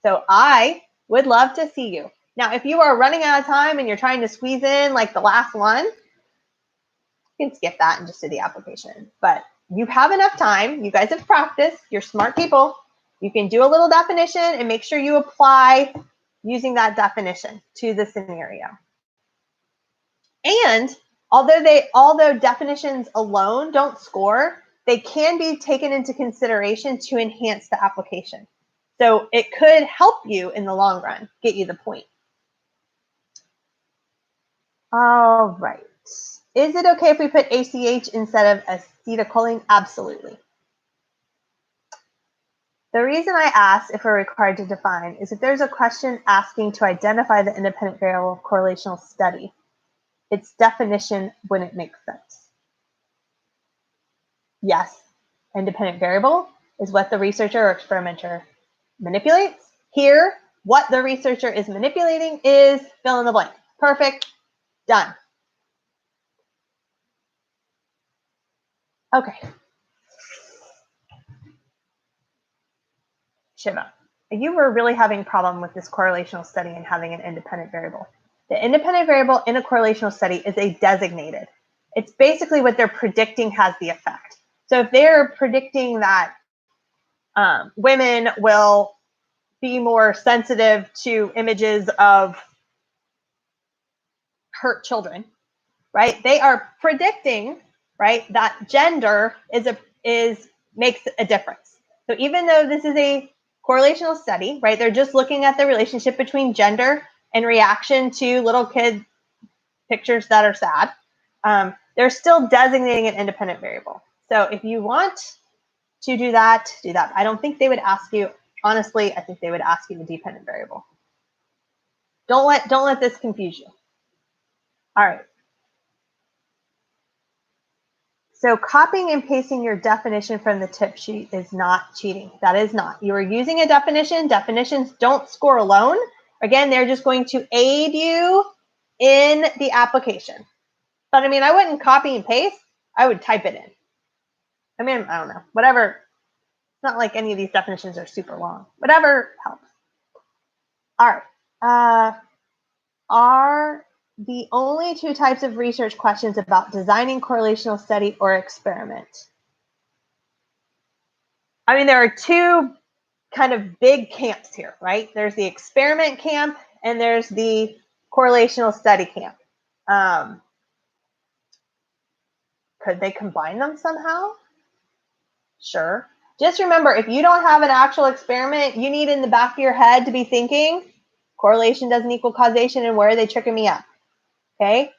So I would love to see you. Now, if you are running out of time and you're trying to squeeze in like the last one, you can skip that and just do the application. But you have enough time. You guys have practiced. You're smart people. You can do a little definition and make sure you apply using that definition to the scenario. And although definitions alone don't score, they can be taken into consideration to enhance the application. So it could help you in the long run, get you the point. All right. Is it okay if we put ACH instead of acetylcholine? Absolutely. The reason I asked if we're required to define is if there's a question asking to identify the independent variable correlational study, its definition wouldn't make sense. Yes, independent variable is what the researcher or experimenter manipulates. Here, what the researcher is manipulating is fill in the blank. Perfect, done. Okay. Shiva, you were really having a problem with this correlational study and having an independent variable. The independent variable in a correlational study is a designated. It's basically what they're predicting has the effect. So if they're predicting that women will be more sensitive to images of hurt children, right? They are predicting, right, that gender makes a difference. So even though this is a correlational study, right? They're just looking at the relationship between gender and reaction to little kid pictures that are sad. They're still designating an independent variable. So if you want to do that, do that. I don't think they would ask you, honestly, I think they would ask you the dependent variable. Don't let this confuse you. All right. So copying and pasting your definition from the tip sheet is not cheating. That is not. You are using a definition. Definitions don't score alone. Again, they're just going to aid you in the application. But I mean, I wouldn't copy and paste. I would type it in. I mean, I don't know, whatever. It's not like any of these definitions are super long. Whatever helps. All right. Are the only two types of research questions about designing correlational study or experiment? I mean, there are two kind of big camps here, right? There's the experiment camp and there's the correlational study camp. Could they combine them somehow? Sure. Just remember, if you don't have an actual experiment, you need in the back of your head to be thinking, correlation doesn't equal causation, and where are they tricking me up? Okay?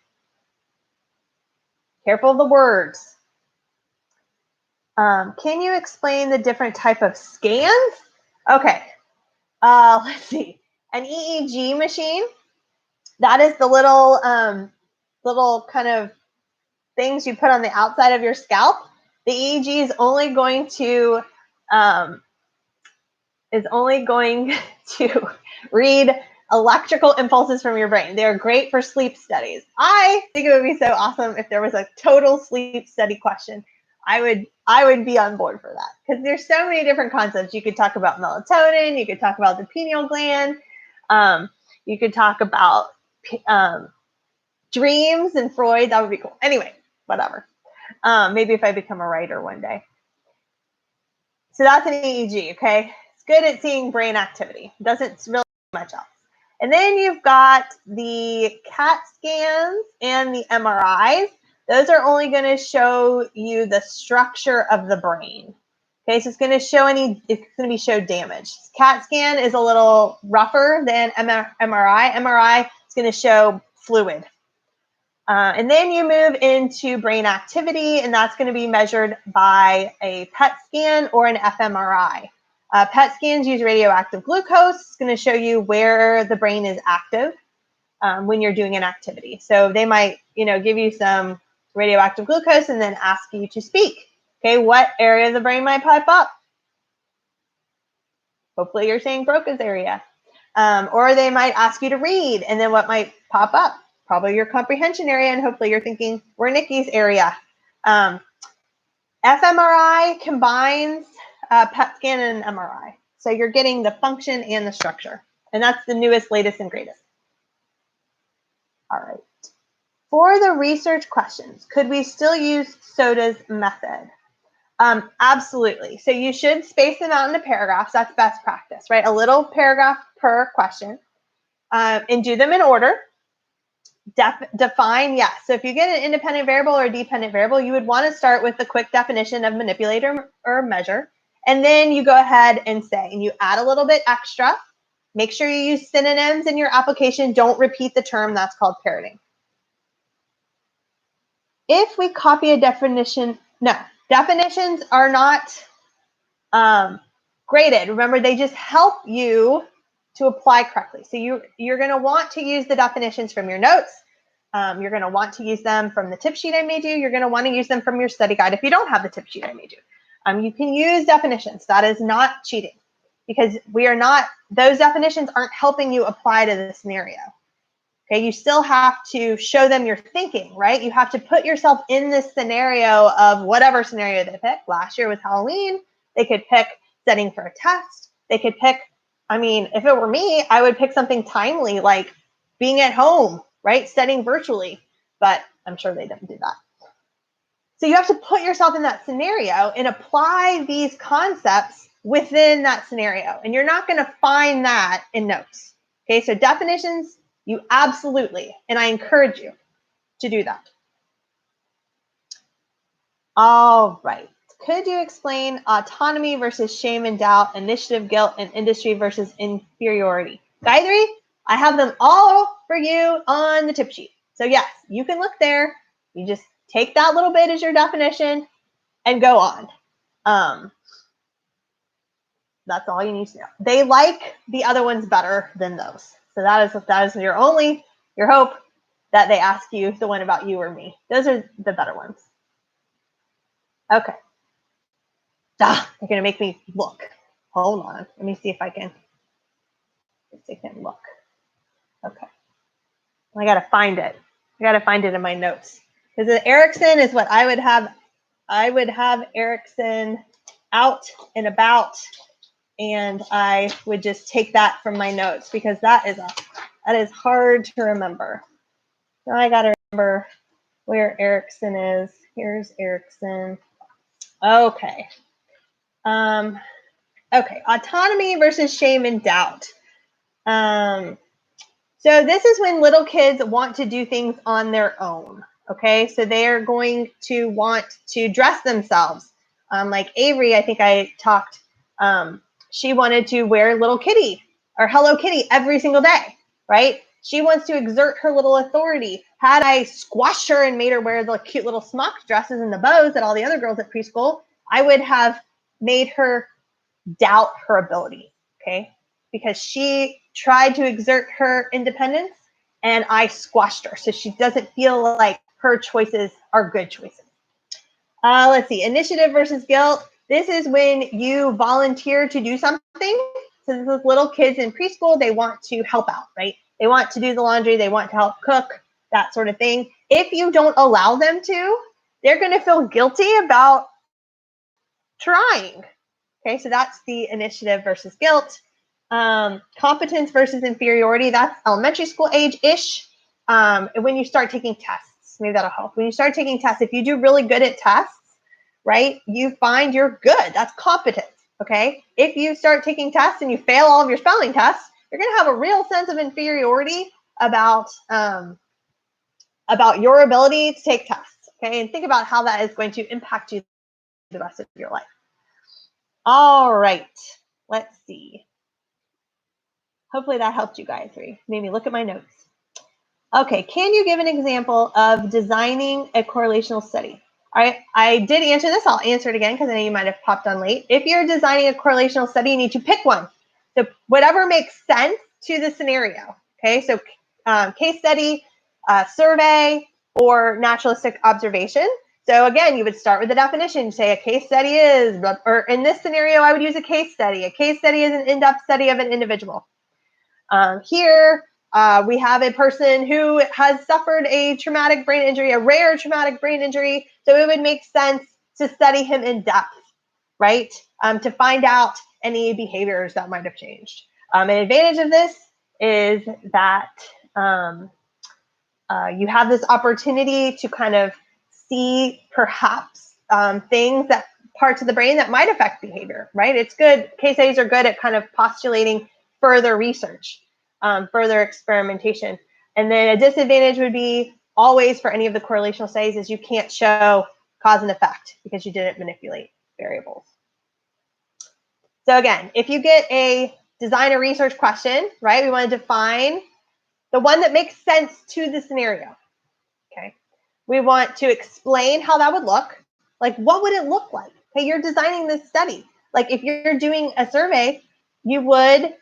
Careful of the words. Can you explain the different type of scans? Okay. Let's see. An EEG machine, that is the little kind of things you put on the outside of your scalp. The EEG is only going to read electrical impulses from your brain. They're great for sleep studies. I think it would be so awesome if there was a total sleep study question. I would be on board for that, because there's so many different concepts. You could talk about melatonin, you could talk about the pineal gland, you could talk about dreams and Freud. That would be cool. Anyway, whatever. Maybe if I become a writer one day. So that's an EEG, okay? It's good at seeing brain activity. Doesn't really do much else. And then you've got the CAT scans and the MRIs. Those are only going to show you the structure of the brain. Okay, so it's going to show damage. CAT scan is a little rougher than MRI. MRI is going to show fluid. And then you move into brain activity, and that's going to be measured by a PET scan or an fMRI. PET scans use radioactive glucose. It's going to show you where the brain is active when you're doing an activity. So they might, give you some radioactive glucose and then ask you to speak. Okay, what area of the brain might pop up? Hopefully you're saying Broca's area. Or they might ask you to read, and then what might pop up? Probably your comprehension area, and hopefully you're thinking Wernicke's area. fMRI combines PET scan and MRI. So you're getting the function and the structure. And that's the newest, latest, and greatest. All right. For the research questions, could we still use Soda's method? Absolutely. So you should space them out into paragraphs. That's best practice, right? A little paragraph per question. And do them in order. Define, yes. So if you get an independent variable or a dependent variable, you would want to start with the quick definition of manipulate or measure. And then you go ahead and say, and you add a little bit extra. Make sure you use synonyms in your application. Don't repeat the term. That's called parroting. If we copy a definition, no, definitions are not graded. Remember, they just help you to apply correctly. So you're going to want to use the definitions from your notes. You're going to want to use them from the tip sheet I made you. You're going to want to use them from your study guide if you don't have the tip sheet I made you. You can use definitions. That is not cheating, because those definitions aren't helping you apply to the scenario. Okay, you still have to show them your thinking, right? You have to put yourself in this scenario of whatever scenario they pick. Last year was Halloween. They could pick studying for a test. They could pick, if it were me, I would pick something timely like being at home, right? Studying virtually, but I'm sure they didn't do that. So you have to put yourself in that scenario and apply these concepts within that scenario. And you're not going to find that in notes. Okay, so definitions, you absolutely, and I encourage you to do that. All right. Could you explain autonomy versus shame and doubt, initiative, guilt, and industry versus inferiority? Gayatri, I have them all for you on the tip sheet. So yes, you can look there. You just take that little bit as your definition and go on. That's all you need to know. They like the other ones better than those. So that is your hope that they ask you the one about you or me. Those are the better ones. Okay. They're gonna make me look. Hold on. Let me see if I can look. Okay. I gotta find it. I gotta find it in my notes. Because Erickson is what I would have Erickson out and about, and I would just take that from my notes because that is hard to remember. So I gotta remember where Erickson is. Here's Erickson. Okay. Okay, autonomy versus shame and doubt. So this is when little kids want to do things on their own. Okay, so they are going to want to dress themselves. Like Avery, I think I talked, she wanted to wear Little Kitty or Hello Kitty every single day, right? She wants to exert her little authority. Had I squashed her and made her wear the cute little smock dresses and the bows that all the other girls at preschool, I would have made her doubt her ability, okay? Because she tried to exert her independence and I squashed her. So she doesn't feel like her choices are good choices. Let's see, initiative versus guilt. This is when you volunteer to do something. So this is little kids in preschool, they want to help out, right? They want to do the laundry, they want to help cook, that sort of thing. If you don't allow them to, they're gonna feel guilty about trying. Okay, so that's the initiative versus guilt. Competence versus inferiority, that's elementary school age-ish. When you start taking tests, maybe that'll help. When you start taking tests, if you do really good at tests, right, you find you're good. That's competence, okay? If you start taking tests and you fail all of your spelling tests, you're gonna have a real sense of inferiority about your ability to take tests, okay? And think about how that is going to impact you the rest of your life. All right, let's see. Hopefully that helped you guys. Made me look at my notes. Okay, can you give an example of designing a correlational study? All right, I did answer this. I'll answer it again because I know you might have popped on late. If you're designing a correlational study, you need to pick one. So whatever makes sense to the scenario. Okay, so case study, survey, or naturalistic observation. So again, you would start with the definition, say a case study is, or in this scenario, I would use a case study. A case study is an in-depth study of an individual. Here, we have a person who has suffered a traumatic brain injury, a rare traumatic brain injury. So it would make sense to study him in depth, right? To find out any behaviors that might have changed. An advantage of this is that you have this opportunity to kind of see perhaps things that parts of the brain that might affect behavior, right? It's good. Case studies are good at kind of postulating further research, further experimentation. And then a disadvantage would be always for any of the correlational studies is you can't show cause and effect because you didn't manipulate variables. So again, if you get a design a research question, right, we want to define the one that makes sense to the scenario, okay? We want to explain how that would look. Like, what would it look like? Okay, you're designing this study. Like, if you're doing a survey, you would,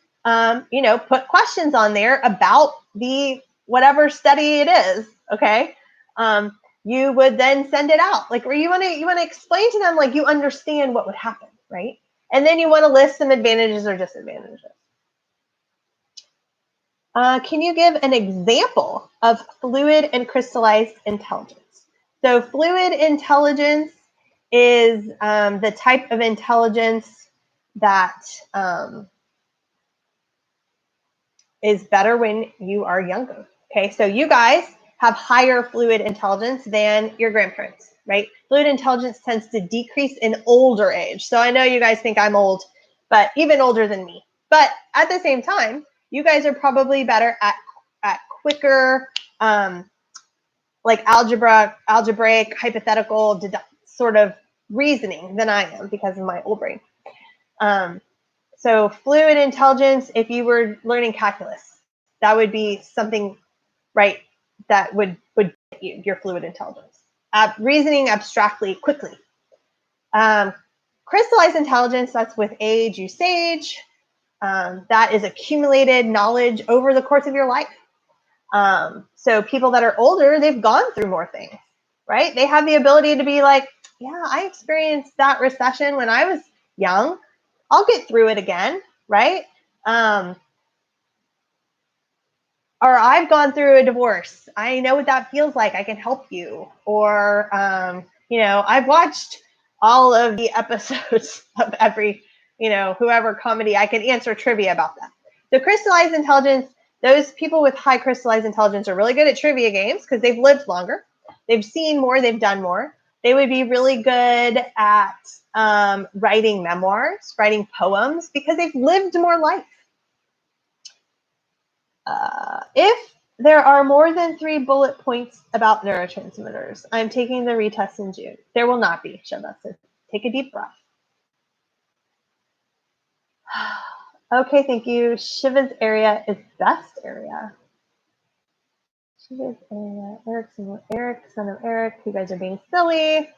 put questions on there about the whatever study it is. Okay, you would then send it out. Like, or you want to explain to them like you understand what would happen, right? And then you want to list some advantages or disadvantages. Can you give an example of fluid and crystallized intelligence? So fluid intelligence is the type of intelligence that is better when you are younger. Okay, so you guys have higher fluid intelligence than your grandparents, right? Fluid intelligence tends to decrease in older age. So I know you guys think I'm old, but even older than me. But at the same time, you guys are probably better at quicker, like algebraic, hypothetical sort of reasoning than I am because of my old brain. So fluid intelligence, if you were learning calculus, that would be something, right, that would get you your fluid intelligence. Reasoning abstractly, quickly. Crystallized intelligence, that's with age, you sage. That is accumulated knowledge over the course of your life. So people that are older, they've gone through more things, right? They have the ability to be like, yeah, I experienced that recession when I was young. I'll get through it again, right? Or I've gone through a divorce. I know what that feels like. I can help you. Or, I've watched all of the episodes of every, whoever comedy. I can answer trivia about that. So crystallized intelligence, those people with high crystallized intelligence are really good at trivia games because they've lived longer. They've seen more. They've done more. They would be really good at writing memoirs, writing poems because they've lived more life. If there are more than 3 bullet points about neurotransmitters, I'm taking the retest in June. There will not be, Shiva. So take a deep breath. Okay, thank you. Shiva's area is best area. Shiva's area. Eric, son of Eric. You guys are being silly.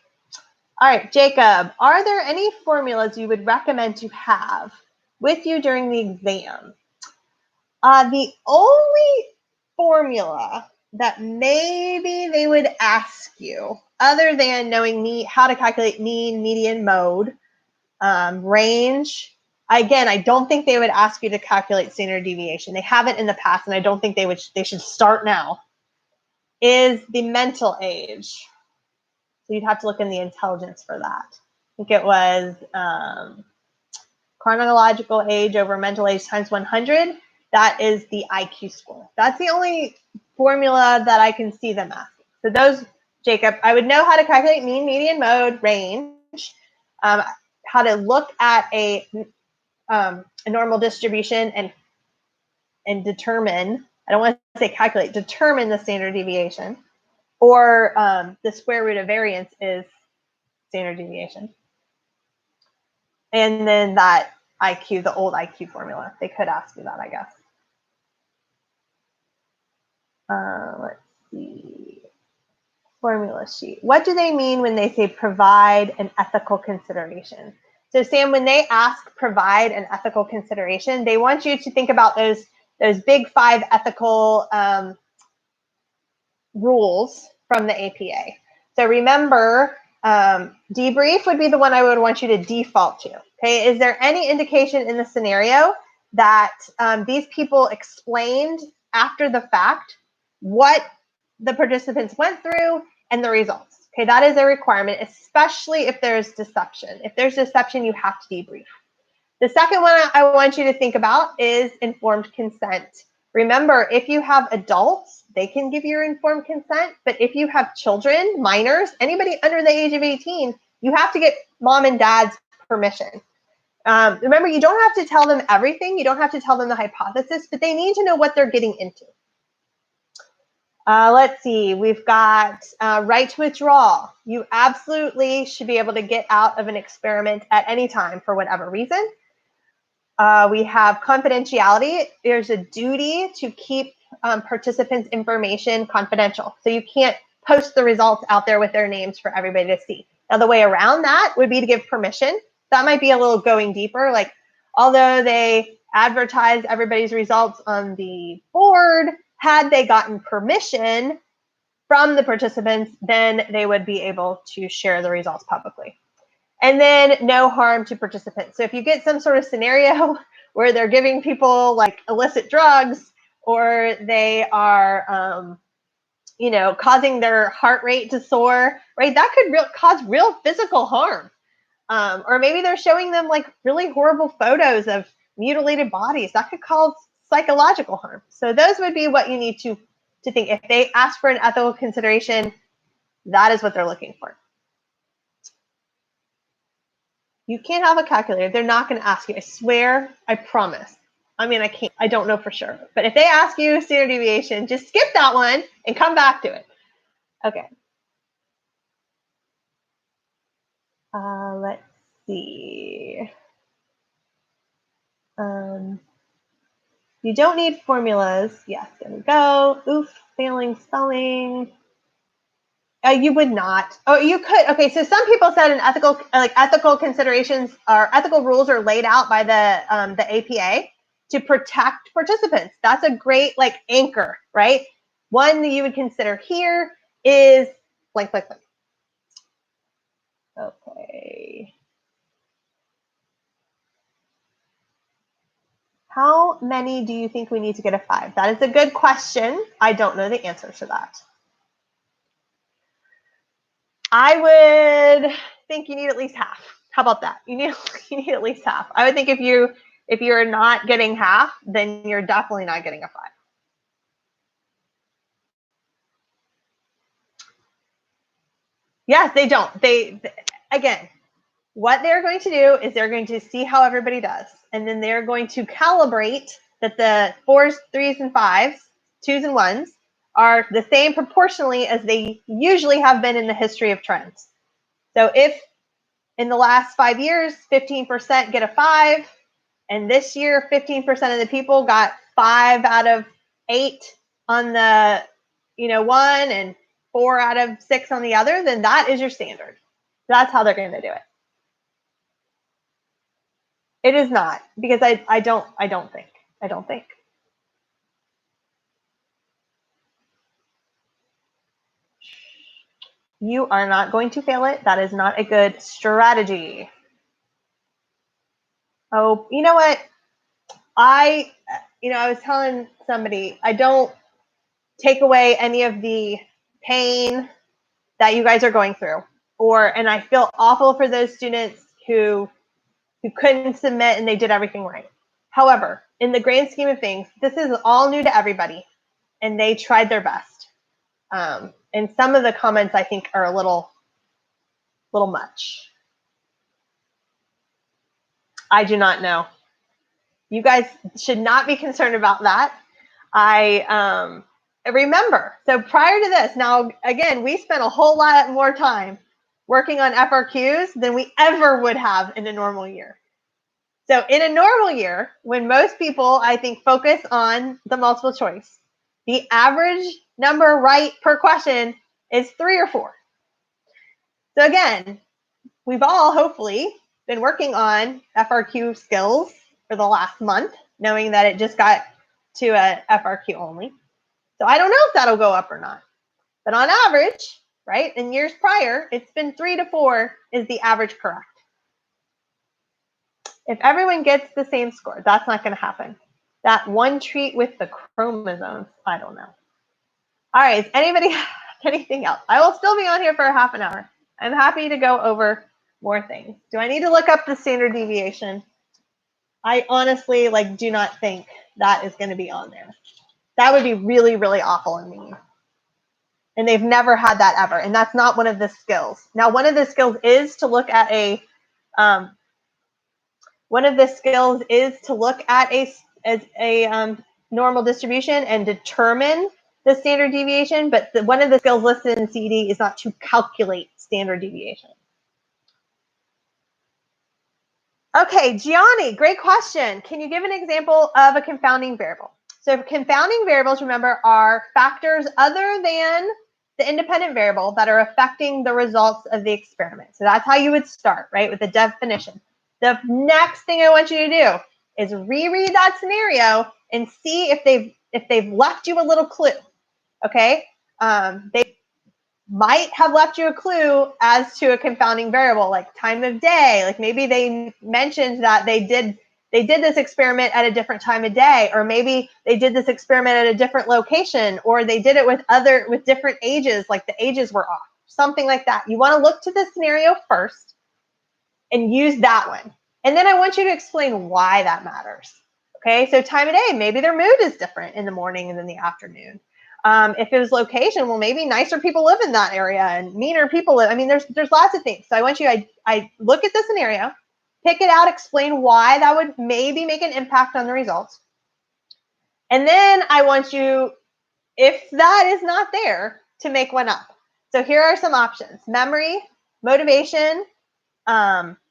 All right, Jacob, are there any formulas you would recommend to have with you during the exam? The only formula that maybe they would ask you, other than knowing how to calculate mean, median, mode, range. Again, I don't think they would ask you to calculate standard deviation. They haven't in the past, and I don't think they should start now. Is the mental age. So you'd have to look in the intelligence for that. I think it was chronological age over mental age times 100. That is the IQ score. That's the only formula that I can see them asking. So those, Jacob, I would know how to calculate mean, median, mode, range, how to look at a normal distribution and determine, I don't want to say calculate, determine the standard deviation, or the square root of variance is standard deviation. And then that IQ, the old IQ formula, they could ask you that, I guess. Let's see. Formula sheet. What do they mean when they say provide an ethical consideration? So Sam, when they ask provide an ethical consideration, they want you to think about those big 5 ethical rules from the APA. So remember, debrief would be the one I would want you to default to. Okay, is there any indication in the scenario that these people explained after the fact what the participants went through and the results? Okay, that is a requirement, especially if there's deception. If there's deception, you have to debrief. The second one I want you to think about is informed consent. Remember, if you have adults, they can give you informed consent, but if you have children, minors, anybody under the age of 18, you have to get mom and dad's permission. Remember, you don't have to tell them everything. You don't have to tell them the hypothesis, but they need to know what they're getting into. Let's see, we've got right to withdraw. You absolutely should be able to get out of an experiment at any time for whatever reason. We have confidentiality. There's a duty to keep participants' information confidential. So you can't post the results out there with their names for everybody to see. Now, the way around that would be to give permission. That might be a little going deeper. Like, although they advertise everybody's results on the board, had they gotten permission from the participants, then they would be able to share the results publicly. And then no harm to participants. So if you get some sort of scenario where they're giving people like illicit drugs, or they are, causing their heart rate to soar, right? That could cause real physical harm. Or maybe they're showing them like really horrible photos of mutilated bodies. That could cause psychological harm. So those would be what you need to think. If they ask for an ethical consideration, that is what they're looking for. You can't have a calculator. They're not going to ask you. I swear, I promise. I mean, I can't. I don't know for sure. But if they ask you standard deviation, just skip that one and come back to it. Okay. Let's see. You don't need formulas. Yes, there we go. Oof, failing spelling. You would not. Oh, you could. Okay, so some people said an ethical considerations or ethical rules are laid out by the APA to protect participants. That's a great anchor, right? One that you would consider here is blank, blank, blank. Okay. How many do you think we need to get a 5? That is a good question. I don't know the answer to that. I would think you need at least half. How about that? You need at least half. I would think if you're not getting half, then you're definitely not getting a 5. Yes, they don't. They again, what they're going to do is they're going to see how everybody does, and then they're going to calibrate that the 4s, 3s, and 5s, 2s, and 1s are the same proportionally as they usually have been in the history of trends. So if in the last 5 years, 15% get a 5, and this year, 15% of the people got 5 out of 8 on the, one, and 4 out of 6 on the other, then that is your standard. That's how they're going to do it. It is not, because I don't think. You are not going to fail it. That is not a good strategy. Oh, you know what? I was telling somebody, I don't take away any of the pain that you guys are going through, and I feel awful for those students who couldn't submit and they did everything right. However, in the grand scheme of things, this is all new to everybody, and they tried their best. And some of the comments I think are a little much. I do not know. You guys should not be concerned about that. I remember, so prior to this, now again, we spent a whole lot more time working on FRQs than we ever would have in a normal year. So in a normal year, when most people, I think, focus on the multiple choice, the average number right per question is 3 or 4. So again, we've all hopefully been working on FRQ skills for the last month, knowing that it just got to a FRQ only. So I don't know if that'll go up or not. But on average, right, in years prior, it's been 3 to 4 is the average correct. If everyone gets the same score, that's not going to happen. That one treat with the chromosomes, I don't know. All right, is anybody anything else? I will still be on here for a half an hour. I'm happy to go over more things. Do I need to look up the standard deviation? I honestly do not think that is going to be on there. That would be really, really awful and mean. And they've never had that ever. And that's not one of the skills. Now, one of the skills is to look at a normal distribution and determine the standard deviation, but one of the skills listed in CD is not to calculate standard deviation. Okay, Gianni, great question. Can you give an example of a confounding variable? So confounding variables, remember, are factors other than the independent variable that are affecting the results of the experiment. So that's how you would start, right, with the definition. The next thing I want you to do is reread that scenario and see if they've left you a little clue. Okay, they might have left you a clue as to a confounding variable, like time of day. Like maybe they mentioned that they did this experiment at a different time of day, or maybe they did this experiment at a different location, or they did it with different ages, like the ages were off, something like that. You want to look to the scenario first and use that one. And then I want you to explain why that matters. Okay, so time of day, maybe their mood is different in the morning and in the afternoon. If it was location, well, maybe nicer people live in that area and meaner people live. I mean, there's lots of things. So I want you, I look at the scenario, pick it out, explain why that would maybe make an impact on the results. And then I want you, if that is not there, to make one up. So here are some options: memory, motivation,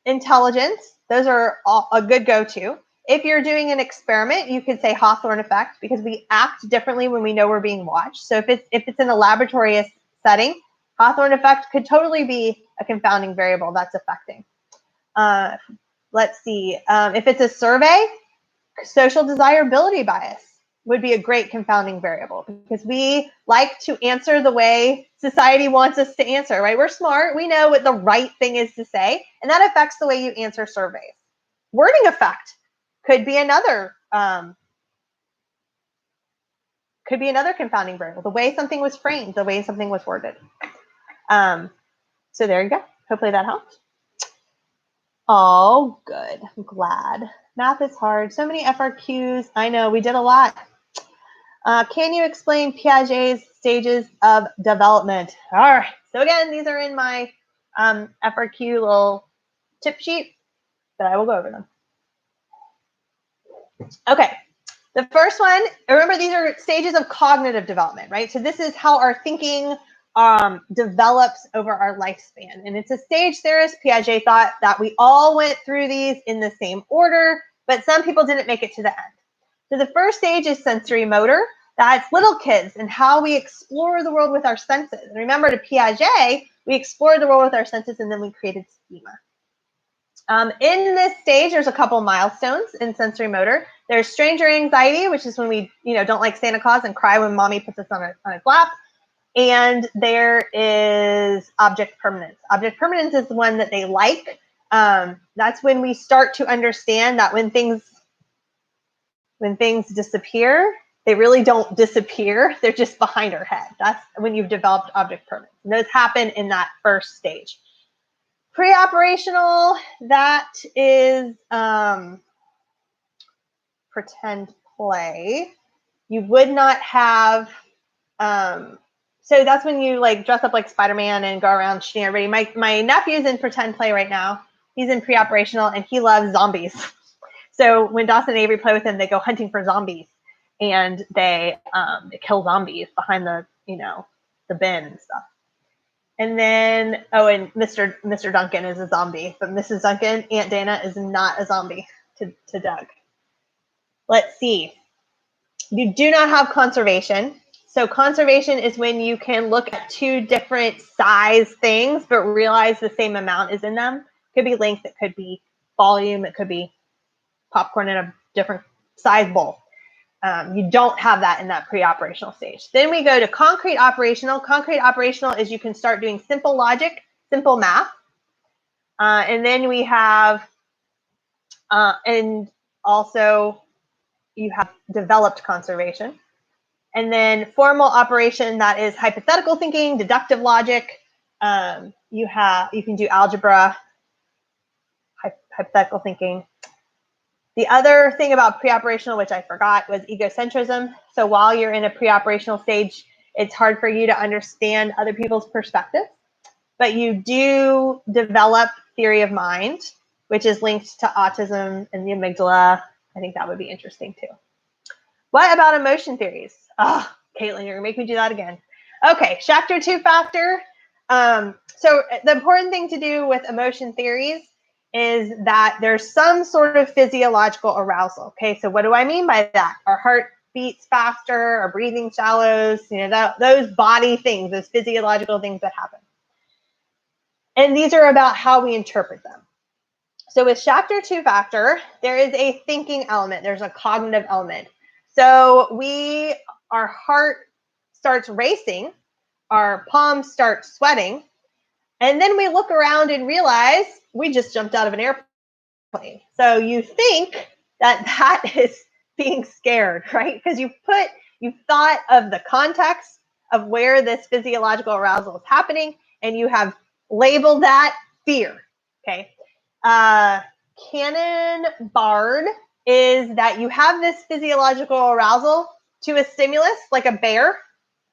Intelligence, those are all a good go-to. If you're doing an experiment, you could say Hawthorne effect, because we act differently when we know we're being watched. So if it's in a laboratory setting, Hawthorne effect could totally be a confounding variable that's affecting. Let's see. If it's a survey, social desirability bias would be a great confounding variable, because we like to answer the way society wants us to answer, right? We're smart. We know what the right thing is to say, and that affects the way you answer surveys. Wording effect could be another confounding variable. The way something was framed, the way something was worded. So there you go. Hopefully that helped. Oh, good. I'm glad. Math is hard. So many FRQs. I know, we did a lot. Can you explain Piaget's stages of development? All right. So again, these are in my FRQ little tip sheet, but I will go over them. Okay. The first one, remember, these are stages of cognitive development, right? So this is how our thinking develops over our lifespan. And it's a stage theorist. Piaget thought that we all went through these in the same order, but some people didn't make it to the end. So the first stage is sensory motor. That's little kids and how we explore the world with our senses. And remember, to Piaget, we explored the world with our senses and then we created schema. In this stage, there's a couple milestones in sensory motor. There's stranger anxiety, which is when we don't like Santa Claus and cry when mommy puts us on his lap. And there is object permanence. Object permanence is the one that they like. That's when we start to understand that when things disappear, they really don't disappear. They're just behind our head. That's when you've developed object permanence. And those happen in that first stage. Pre-operational, that is pretend play. You would not have, so that's when you like dress up like Spider-Man and go around shooting everybody. My nephew's in pretend play right now. He's in pre-operational and he loves zombies. So when Dawson and Avery play with him, they go hunting for zombies and they kill zombies behind the bin and stuff. And then, and Mr. Duncan is a zombie, but Mrs. Duncan, Aunt Dana, is not a zombie to Doug. Let's see. You do not have conservation. So conservation is when you can look at two different size things, but realize the same amount is in them. It could be length, it could be volume, it could be popcorn in a different size bowl. You don't have that in that pre-operational stage. Then we go to concrete operational. Concrete operational is you can start doing simple logic, simple math. And then we have, and also you have developed conservation. And then formal operation, that is hypothetical thinking, deductive logic. You can do algebra, hypothetical thinking. The other thing about pre-operational, which I forgot, was egocentrism. So while you're in a pre-operational stage, it's hard for you to understand other people's perspectives, but you do develop theory of mind, which is linked to autism and the amygdala. I think that would be interesting too. What about emotion theories? Oh, Caitlin, you're gonna make me do that again. Okay, Schachter two-factor. So the important thing to do with emotion theories is that there's some sort of physiological arousal. Okay, so what do I mean by that? Our heart beats faster, our breathing shallows, those body things, those physiological things that happen. And these are about how we interpret them. So with Schachter two-factor, there is a thinking element, there's a cognitive element. So our heart starts racing, our palms start sweating, and then we look around and realize we just jumped out of an airplane. So you think that is being scared, right? Because you've thought of the context of where this physiological arousal is happening, and you have labeled that fear, okay? Canon Bard is that you have this physiological arousal to a stimulus, like a bear,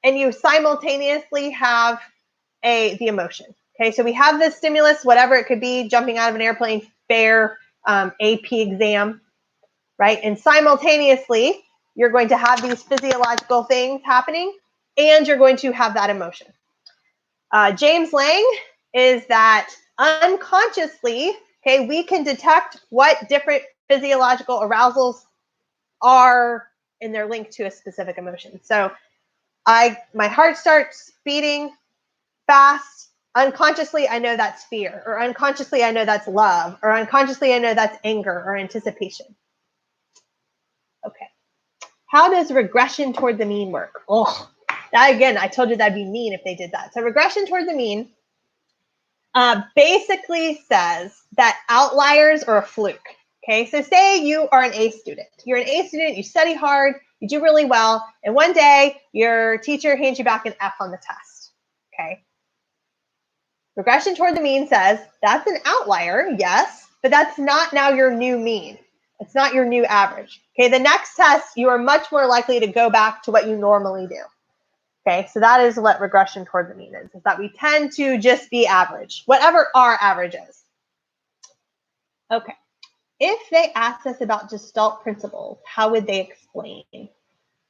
and you simultaneously have the emotion. Okay, so we have this stimulus, whatever it could be, jumping out of an airplane, bear, AP exam, right? And simultaneously, you're going to have these physiological things happening, and you're going to have that emotion. James Lang is that unconsciously, okay, we can detect what different physiological arousals are and they're linked to a specific emotion. So my heart starts beating fast. Unconsciously, I know that's fear, or unconsciously, I know that's love, or unconsciously, I know that's anger or anticipation. Okay. How does regression toward the mean work? Oh, that again, I told you that'd be mean if they did that. So regression toward the mean basically says that outliers are a fluke. Okay, so say you are an A student. You're an A student, you study hard, you do really well, and one day your teacher hands you back an F on the test. Okay. Regression toward the mean says that's an outlier, yes, but that's not now your new mean. It's not your new average. Okay, the next test, you are much more likely to go back to what you normally do. Okay, so that is what regression toward the mean is that we tend to just be average, whatever our average is. Okay, if they asked us about Gestalt principles, how would they explain?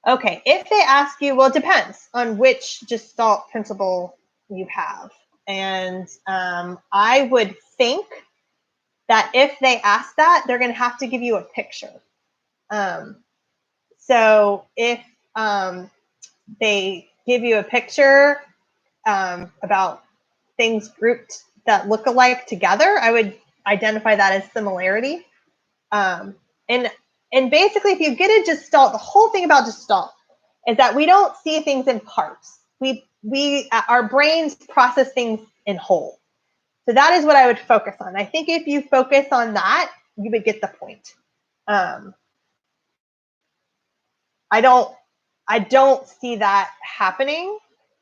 Okay, if they ask you, well, it depends on which Gestalt principle you have. And I would think that if they ask that, they're going to have to give you a picture. So if they give you a picture about things grouped that look alike together, I would identify that as similarity. And basically, if you get a Gestalt, the whole thing about Gestalt is that we don't see things in parts. Our brains process things in whole. So that is what I would focus on. I think if you focus on that, you would get the point. I don't see that happening.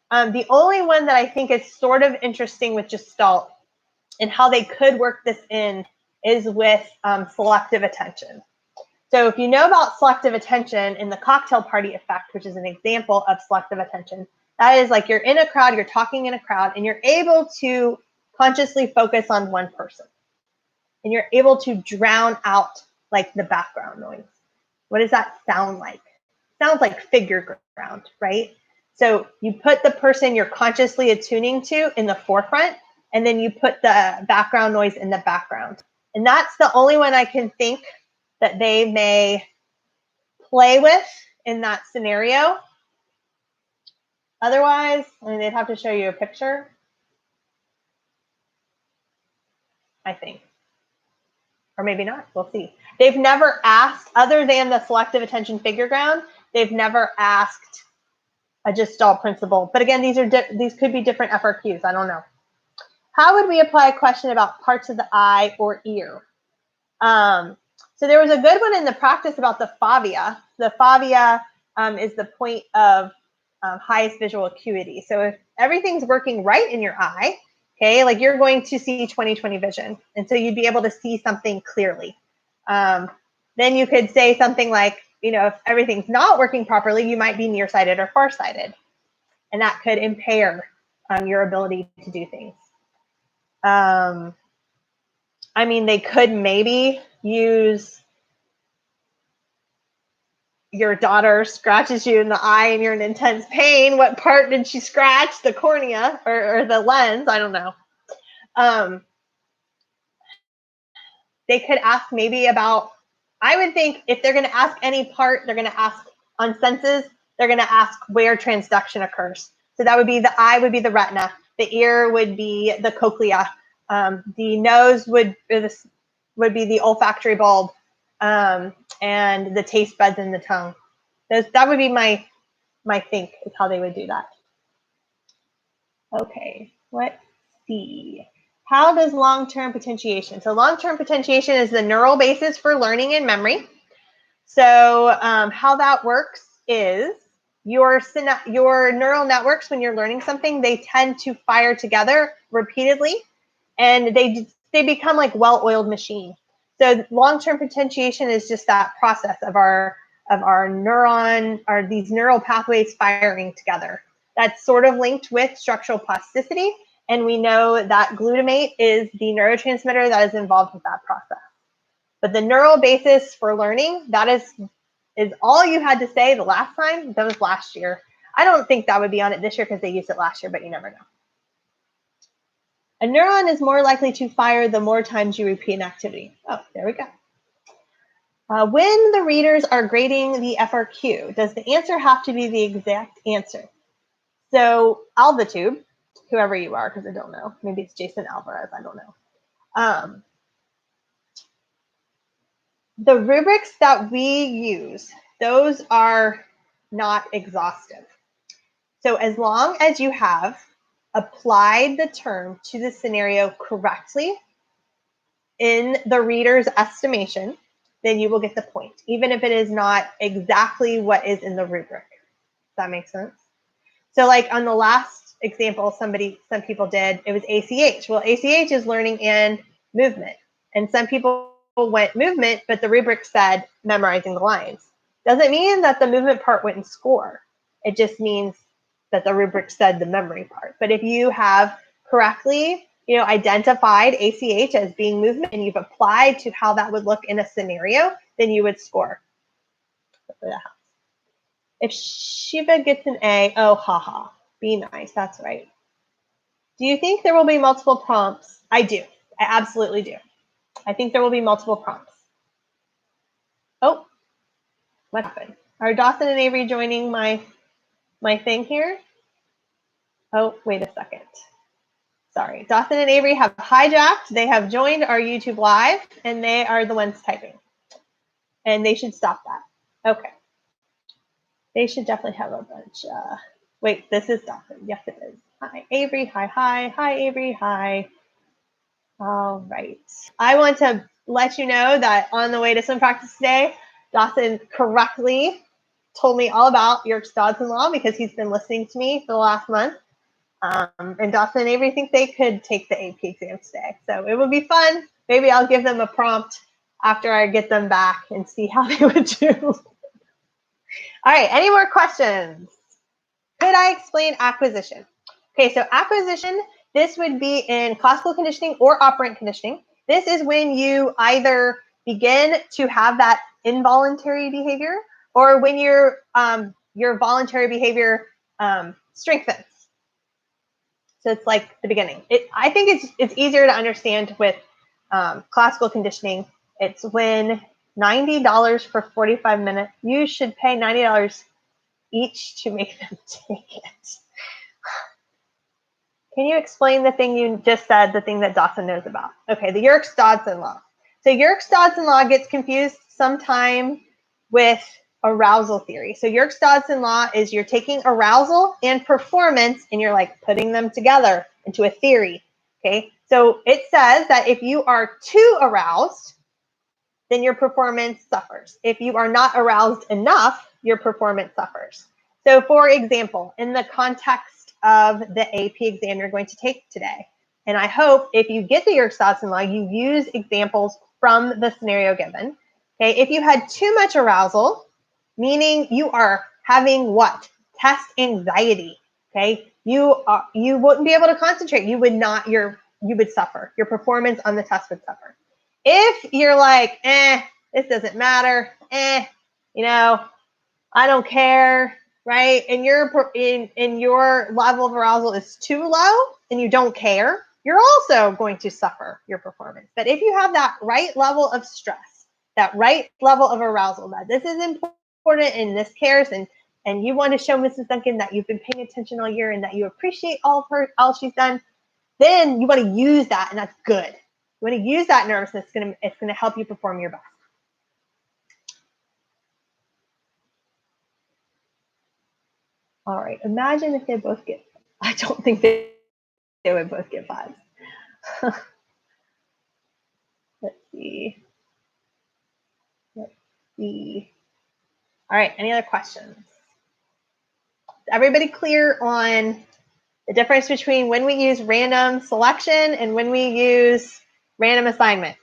The only one that I think is sort of interesting with Gestalt and how they could work this in is with selective attention. So if you know about selective attention in the cocktail party effect, which is an example of selective attention, that is like you're in a crowd, you're talking in a crowd, and you're able to consciously focus on one person. And you're able to drown out like the background noise. What does that sound like? It sounds like figure ground, right? So you put the person you're consciously attuning to in the forefront, and then you put the background noise in the background. And that's the only one I can think that they may play with in that scenario. Otherwise, I mean, they'd have to show you a picture, I think. Or maybe not, we'll see. They've never asked, other than the selective attention figure ground, they've never asked a Gestalt principle. But again, these could be different FRQs, I don't know. How would we apply a question about parts of the eye or ear? So there was a good one in the practice about the fovea. The fovea is the point of highest visual acuity. So if everything's working right in your eye, okay, like you're going to see 20/20 vision. And so you'd be able to see something clearly. Then you could say something like, you know, if everything's not working properly, you might be nearsighted or farsighted. And that could impair your ability to do things. I mean, they could maybe use your daughter scratches you in the eye and you're in intense pain. What part did she scratch? The cornea or the lens? I don't know. They could ask maybe about, I would think if they're going to ask any part, they're going to ask on senses, they're going to ask where transduction occurs. So that would be the eye would be the retina, the ear would be the cochlea, the nose would be the olfactory bulb, and the taste buds in the tongue. That would be my think is how they would do that. Okay, let's see. How does long-term potentiation? So long-term potentiation is the neural basis for learning and memory. So how that works is your neural networks, when you're learning something, they tend to fire together repeatedly, and they become like well-oiled machine. So long-term potentiation is just that process of our these neural pathways firing together. That's sort of linked with structural plasticity, and we know that glutamate is the neurotransmitter that is involved with that process. But the neural basis for learning, that is all you had to say the last time. That was last year. I don't think that would be on it this year because they used it last year, but you never know. A neuron is more likely to fire the more times you repeat an activity. Oh, there we go. When the readers are grading the FRQ, does the answer have to be the exact answer? So Alvatube, whoever you are, because I don't know, maybe it's Jason Alvarez, I don't know. The rubrics that we use, those are not exhaustive. So as long as you have applied the term to the scenario correctly in the reader's estimation, then you will get the point, even if it is not exactly what is in the rubric. Does that make sense? So like on the last example, some people did, it was ACH. Well, ACH is learning and movement. And some people went movement, but the rubric said memorizing the lines. Doesn't mean that the movement part wouldn't score. It just means that the rubric said the memory part. But if you have correctly, identified ACH as being movement and you've applied to how that would look in a scenario, then you would score. If Shiva gets an A, oh, haha, be nice, that's right. Do you think there will be multiple prompts? I do, I absolutely do. I think there will be multiple prompts. Oh, what happened? Are Dawson and Avery joining my thing here? Oh, wait a second. Sorry, Dawson and Avery have hijacked. They have joined our YouTube Live, and they are the ones typing. And they should stop that. Okay. They should definitely have a bunch. Wait, this is Dawson. Yes, it is. Hi, Avery. Hi, hi. Hi, Avery. Hi. All right. I want to let you know that on the way to swim practice today, Dawson correctly told me all about Yerkes Dodson-Law because he's been listening to me for the last month. And Dawson and Avery think they could take the AP exam today. So it would be fun. Maybe I'll give them a prompt after I get them back and see how they would do. All right, any more questions? Could I explain acquisition? Okay, so acquisition, this would be in classical conditioning or operant conditioning. This is when you either begin to have that involuntary behavior or when your voluntary behavior strengthens. So it's like the beginning. I think it's easier to understand with classical conditioning. It's when $90 for 45 minutes, you should pay $90 each to make them take it. Can you explain the thing you just said, the thing that Dawson knows about? Okay, the Yerkes-Dodson law. So Yerkes-Dodson law gets confused sometime with arousal theory. So Yerkes-Dodson law is you're taking arousal and performance and you're like putting them together into a theory. Okay, so it says that if you are too aroused, then your performance suffers. If you are not aroused enough, your performance suffers. So for example, in the context of the AP exam you're going to take today, and I hope if you get the Yerkes-Dodson law, you use examples from the scenario given. Okay, if you had too much arousal, meaning you are having what? Test anxiety. Okay, you wouldn't be able to concentrate. You would suffer. Your performance on the test would suffer. If you're like, this doesn't matter, I don't care, right? And your level of arousal is too low and you don't care, you're also going to suffer your performance. But if you have that right level of stress, that right level of arousal, that this is important and this cares, and you want to show Mrs. Duncan that you've been paying attention all year and that you appreciate all she's done, then you want to use that, and that's good. You want to use that nervousness, it's going to help you perform your best. All right, imagine if they both get, I don't think they would both get 5. Let's see. All right, any other questions? Is everybody clear on the difference between when we use random selection and when we use random assignment?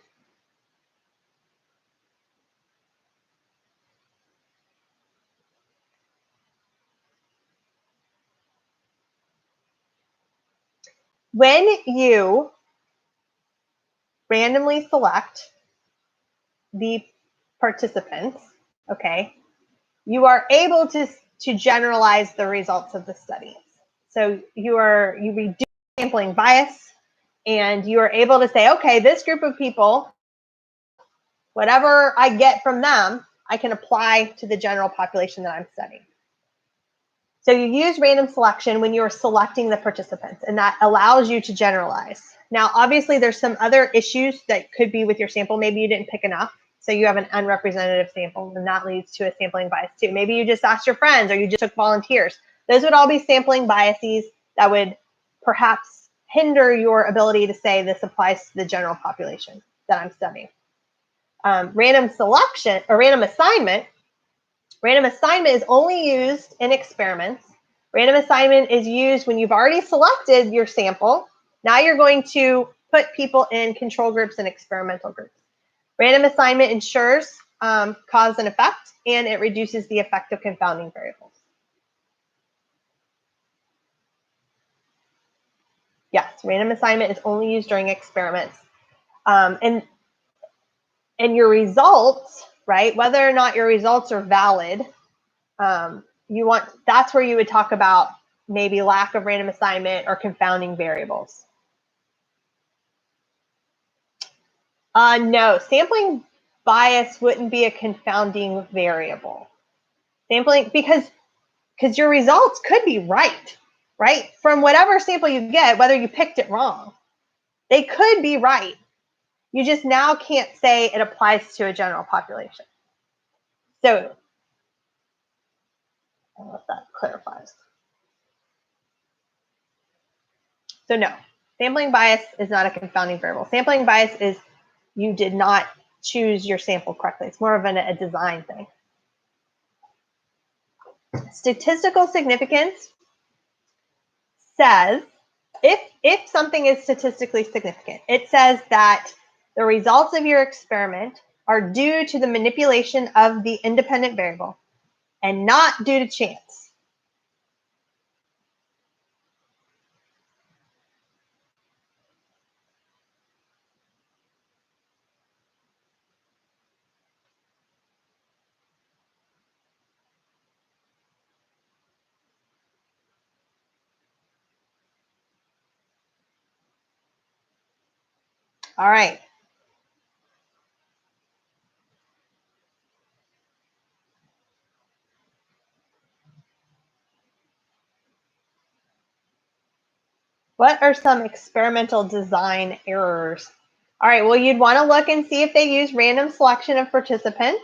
When you randomly select the participants, okay, you are able to generalize the results of the study. So you reduce sampling bias And you are able to say, okay, this group of people, whatever I get from them, I can apply to the general population that I'm studying. So you use random selection when you're selecting the participants, and that allows you to generalize. Now, obviously, there's some other issues that could be with your sample. Maybe you didn't pick enough, so you have an unrepresentative sample, and that leads to a sampling bias too. Maybe you just asked your friends, or you just took volunteers. Those would all be sampling biases that would perhaps hinder your ability to say this applies to the general population that I'm studying. Random selection or random assignment is only used in experiments. Random assignment is used when you've already selected your sample. Now you're going to put people in control groups and experimental groups. Random assignment ensures cause and effect, and it reduces the effect of confounding variables. Yes, random assignment is only used during experiments. And your results, right, whether or not your results are valid, that's where you would talk about maybe lack of random assignment or confounding variables. No, sampling bias wouldn't be a confounding variable. Sampling, because your results could be right? From whatever sample you get, whether you picked it wrong, they could be right. You just now can't say it applies to a general population. So, I don't know if that clarifies. So no, sampling bias is not a confounding variable. Sampling bias is you did not choose your sample correctly. It's more of a design thing. Statistical significance says if something is statistically significant, it says that the results of your experiment are due to the manipulation of the independent variable and not due to chance. All right. What are some experimental design errors? All right, well, you'd want to look and see if they use random selection of participants.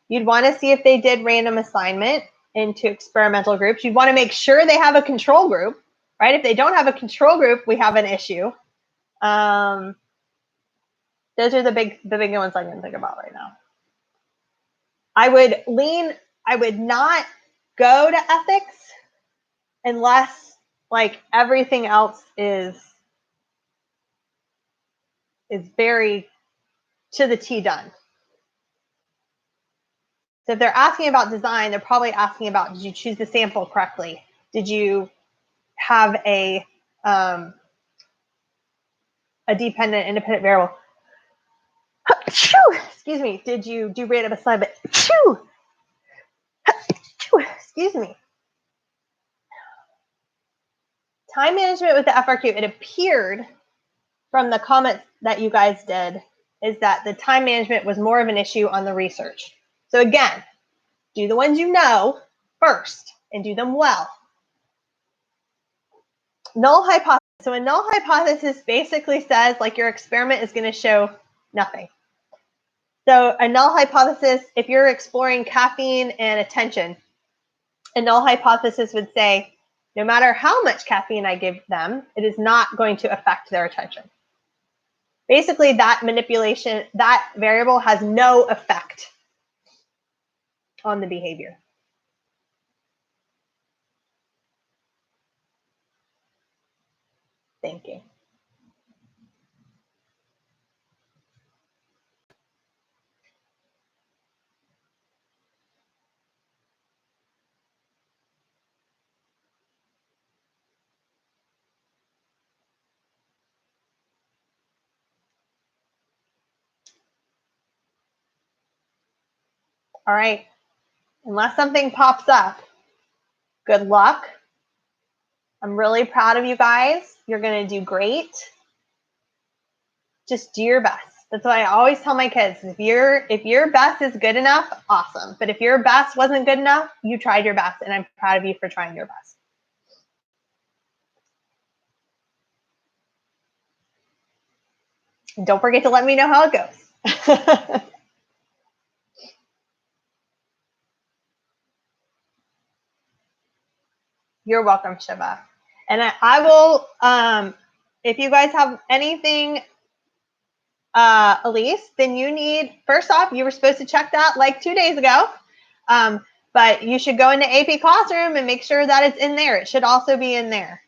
You'd want to see if they did random assignment into experimental groups. You'd want to make sure they have a control group, right? If they don't have a control group, we have an issue. Those are the big ones I can think about right now. I would not go to ethics unless like everything else is very to the T done. So if they're asking about design, they're probably asking about, did you choose the sample correctly? Did you have a dependent, independent variable? Excuse me. Did you do random assignment? Excuse me. Time management with the FRQ, it appeared from the comments that you guys did is that the time management was more of an issue on the research. So again, do the ones you know first and do them well. Null hypothesis. So a null hypothesis basically says like your experiment is going to show nothing. So a null hypothesis, if you're exploring caffeine and attention, a null hypothesis would say, no matter how much caffeine I give them, it is not going to affect their attention. Basically, that manipulation, that variable has no effect on the behavior. Thank you. All right. Unless something pops up, good luck. I'm really proud of you guys. You're going to do great. Just do your best. That's why I always tell my kids, if your best is good enough, awesome. But if your best wasn't good enough, you tried your best, and I'm proud of you for trying your best. And don't forget to let me know how it goes. You're welcome, Shiva. And I will, if you guys have anything, Elise, then you need, first off, you were supposed to check that like 2 days ago. But you should go into AP Classroom and make sure that it's in there. It should also be in there.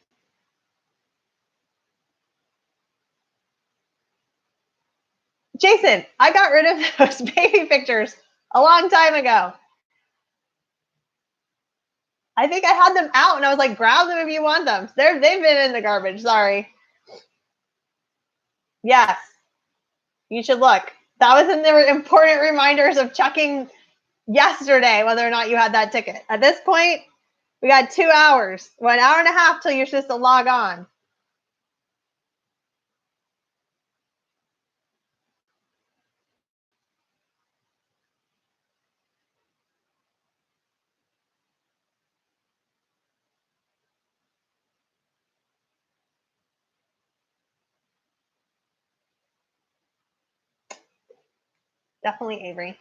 Jason, I got rid of those baby pictures a long time ago. I think I had them out and I was like, grab them if you want them. They've been in the garbage. Sorry. Yes, you should look. That was in the important reminders of checking yesterday whether or not you had that ticket. At this point, we got 2 hours, 1 hour and a half till you're supposed to log on. Definitely Avery.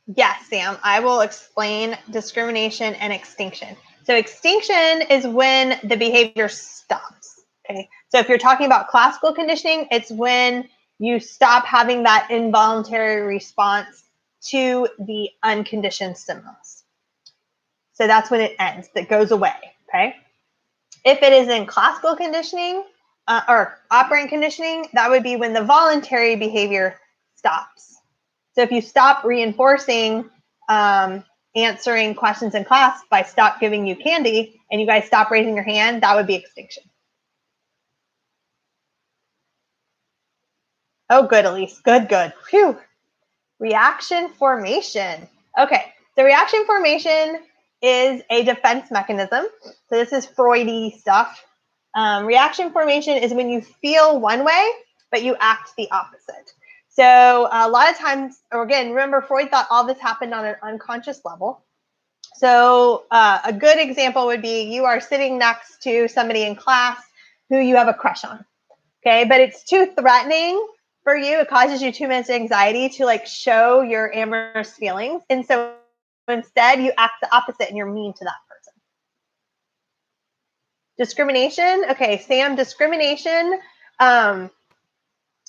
Yes, Sam, I will explain discrimination and extinction. So extinction is when the behavior stops. Okay. So if you're talking about classical conditioning, it's when you stop having that involuntary response to the unconditioned stimulus. So that's when it ends, that goes away. Okay. If it is in classical conditioning or operant conditioning, that would be when the voluntary behavior stops. So if you stop reinforcing answering questions in class by stop giving you candy and you guys stop raising your hand, that would be extinction. Oh, good, Elise. Good, good. Phew. Reaction formation. Okay, the reaction formation is a defense mechanism. So this is Freudy stuff. Reaction formation is when you feel one way, but you act the opposite. So a lot of times, or again, remember Freud thought all this happened on an unconscious level. So a good example would be you are sitting next to somebody in class who you have a crush on, okay? But it's too threatening for you. It causes you too much anxiety to like show your amorous feelings. And so instead you act the opposite and you're mean to that person. Discrimination. Okay, Sam, discrimination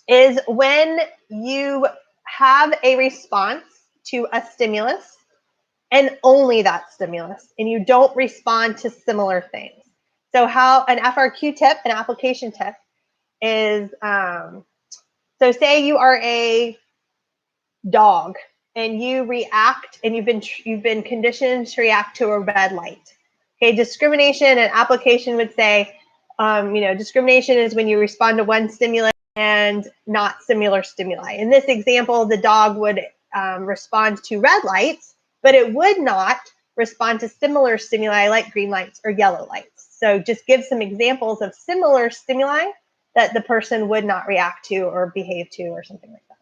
is when you have a response to a stimulus and only that stimulus, and you don't respond to similar things. So how an FRQ tip, an application tip, is so say you are a dog and you react, and you've been conditioned to react to a red light. Okay, discrimination and application would say, discrimination is when you respond to one stimulus and not similar stimuli. In this example, the dog would respond to red lights, but it would not respond to similar stimuli like green lights or yellow lights. So just give some examples of similar stimuli that the person would not react to or behave to or something like that.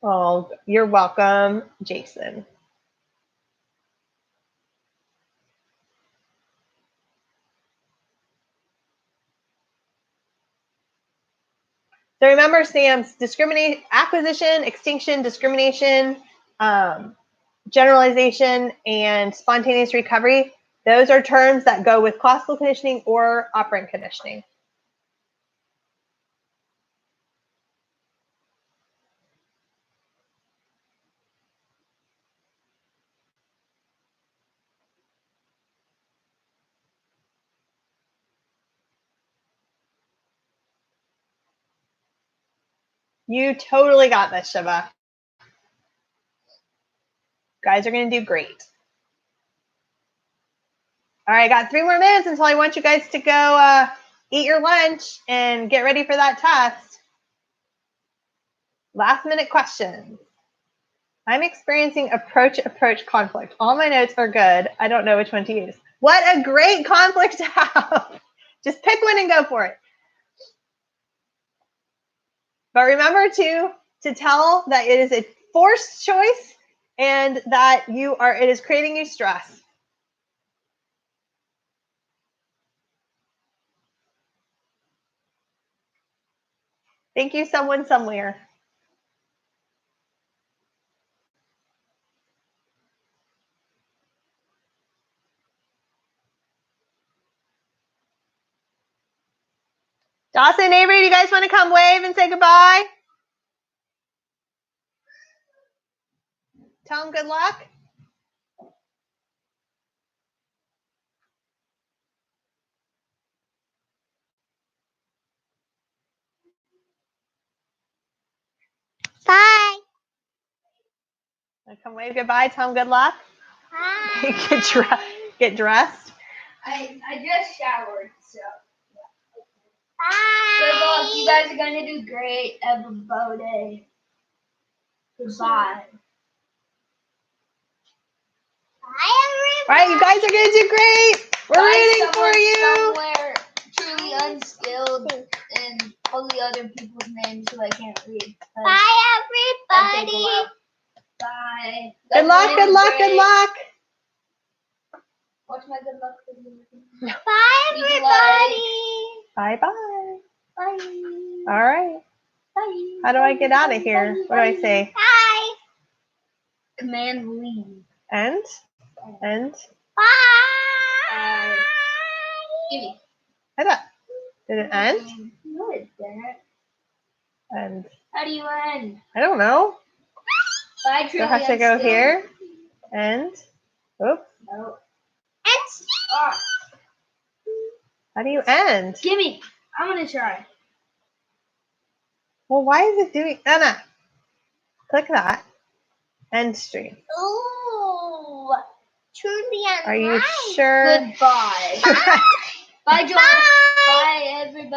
Oh, you're welcome, Jason. So remember, Sam's acquisition, extinction, discrimination, generalization, and spontaneous recovery. Those are terms that go with classical conditioning or operant conditioning. You totally got this, Shiva. Guys are going to do great. All right, I got 3 more minutes until I want you guys to go eat your lunch and get ready for that test. Last minute questions. I'm experiencing approach conflict. All my notes are good. I don't know which one to use. What a great conflict to have. Just pick one and go for it. But remember to tell that it is a forced choice and that it is creating you stress. Thank you, someone somewhere. Dawson, Avery, do you guys want to come wave and say goodbye? Tell them good luck. Bye. Come wave goodbye. Tell them good luck. Bye. Get dressed. I just showered, so. Bye. Good luck. You guys are gonna do great, everybody. Goodbye. Bye, everybody. All right, you guys are gonna do great. We're rooting for you. Somewhere truly unskilled and all the other people's names who I can't read. Bye, everybody. Bye. Good luck. Good luck. Good luck. What's my good luck video? Bye, everybody. Bye bye. Bye. All right. Bye. How do I get out of here? What do I say? Bye. Command leave. End. Bye. Give me. Did it end? No, it didn't. And How do you end? I don't know. Bye, Do I have to go unskilled. here? End. Oops. No. And Ah, How do you end? give me. I'm gonna try. Well, why is it doing? Anna, click that. End stream. ooh, truly Are you unright. sure? Goodbye. Bye, John. Bye, everybody.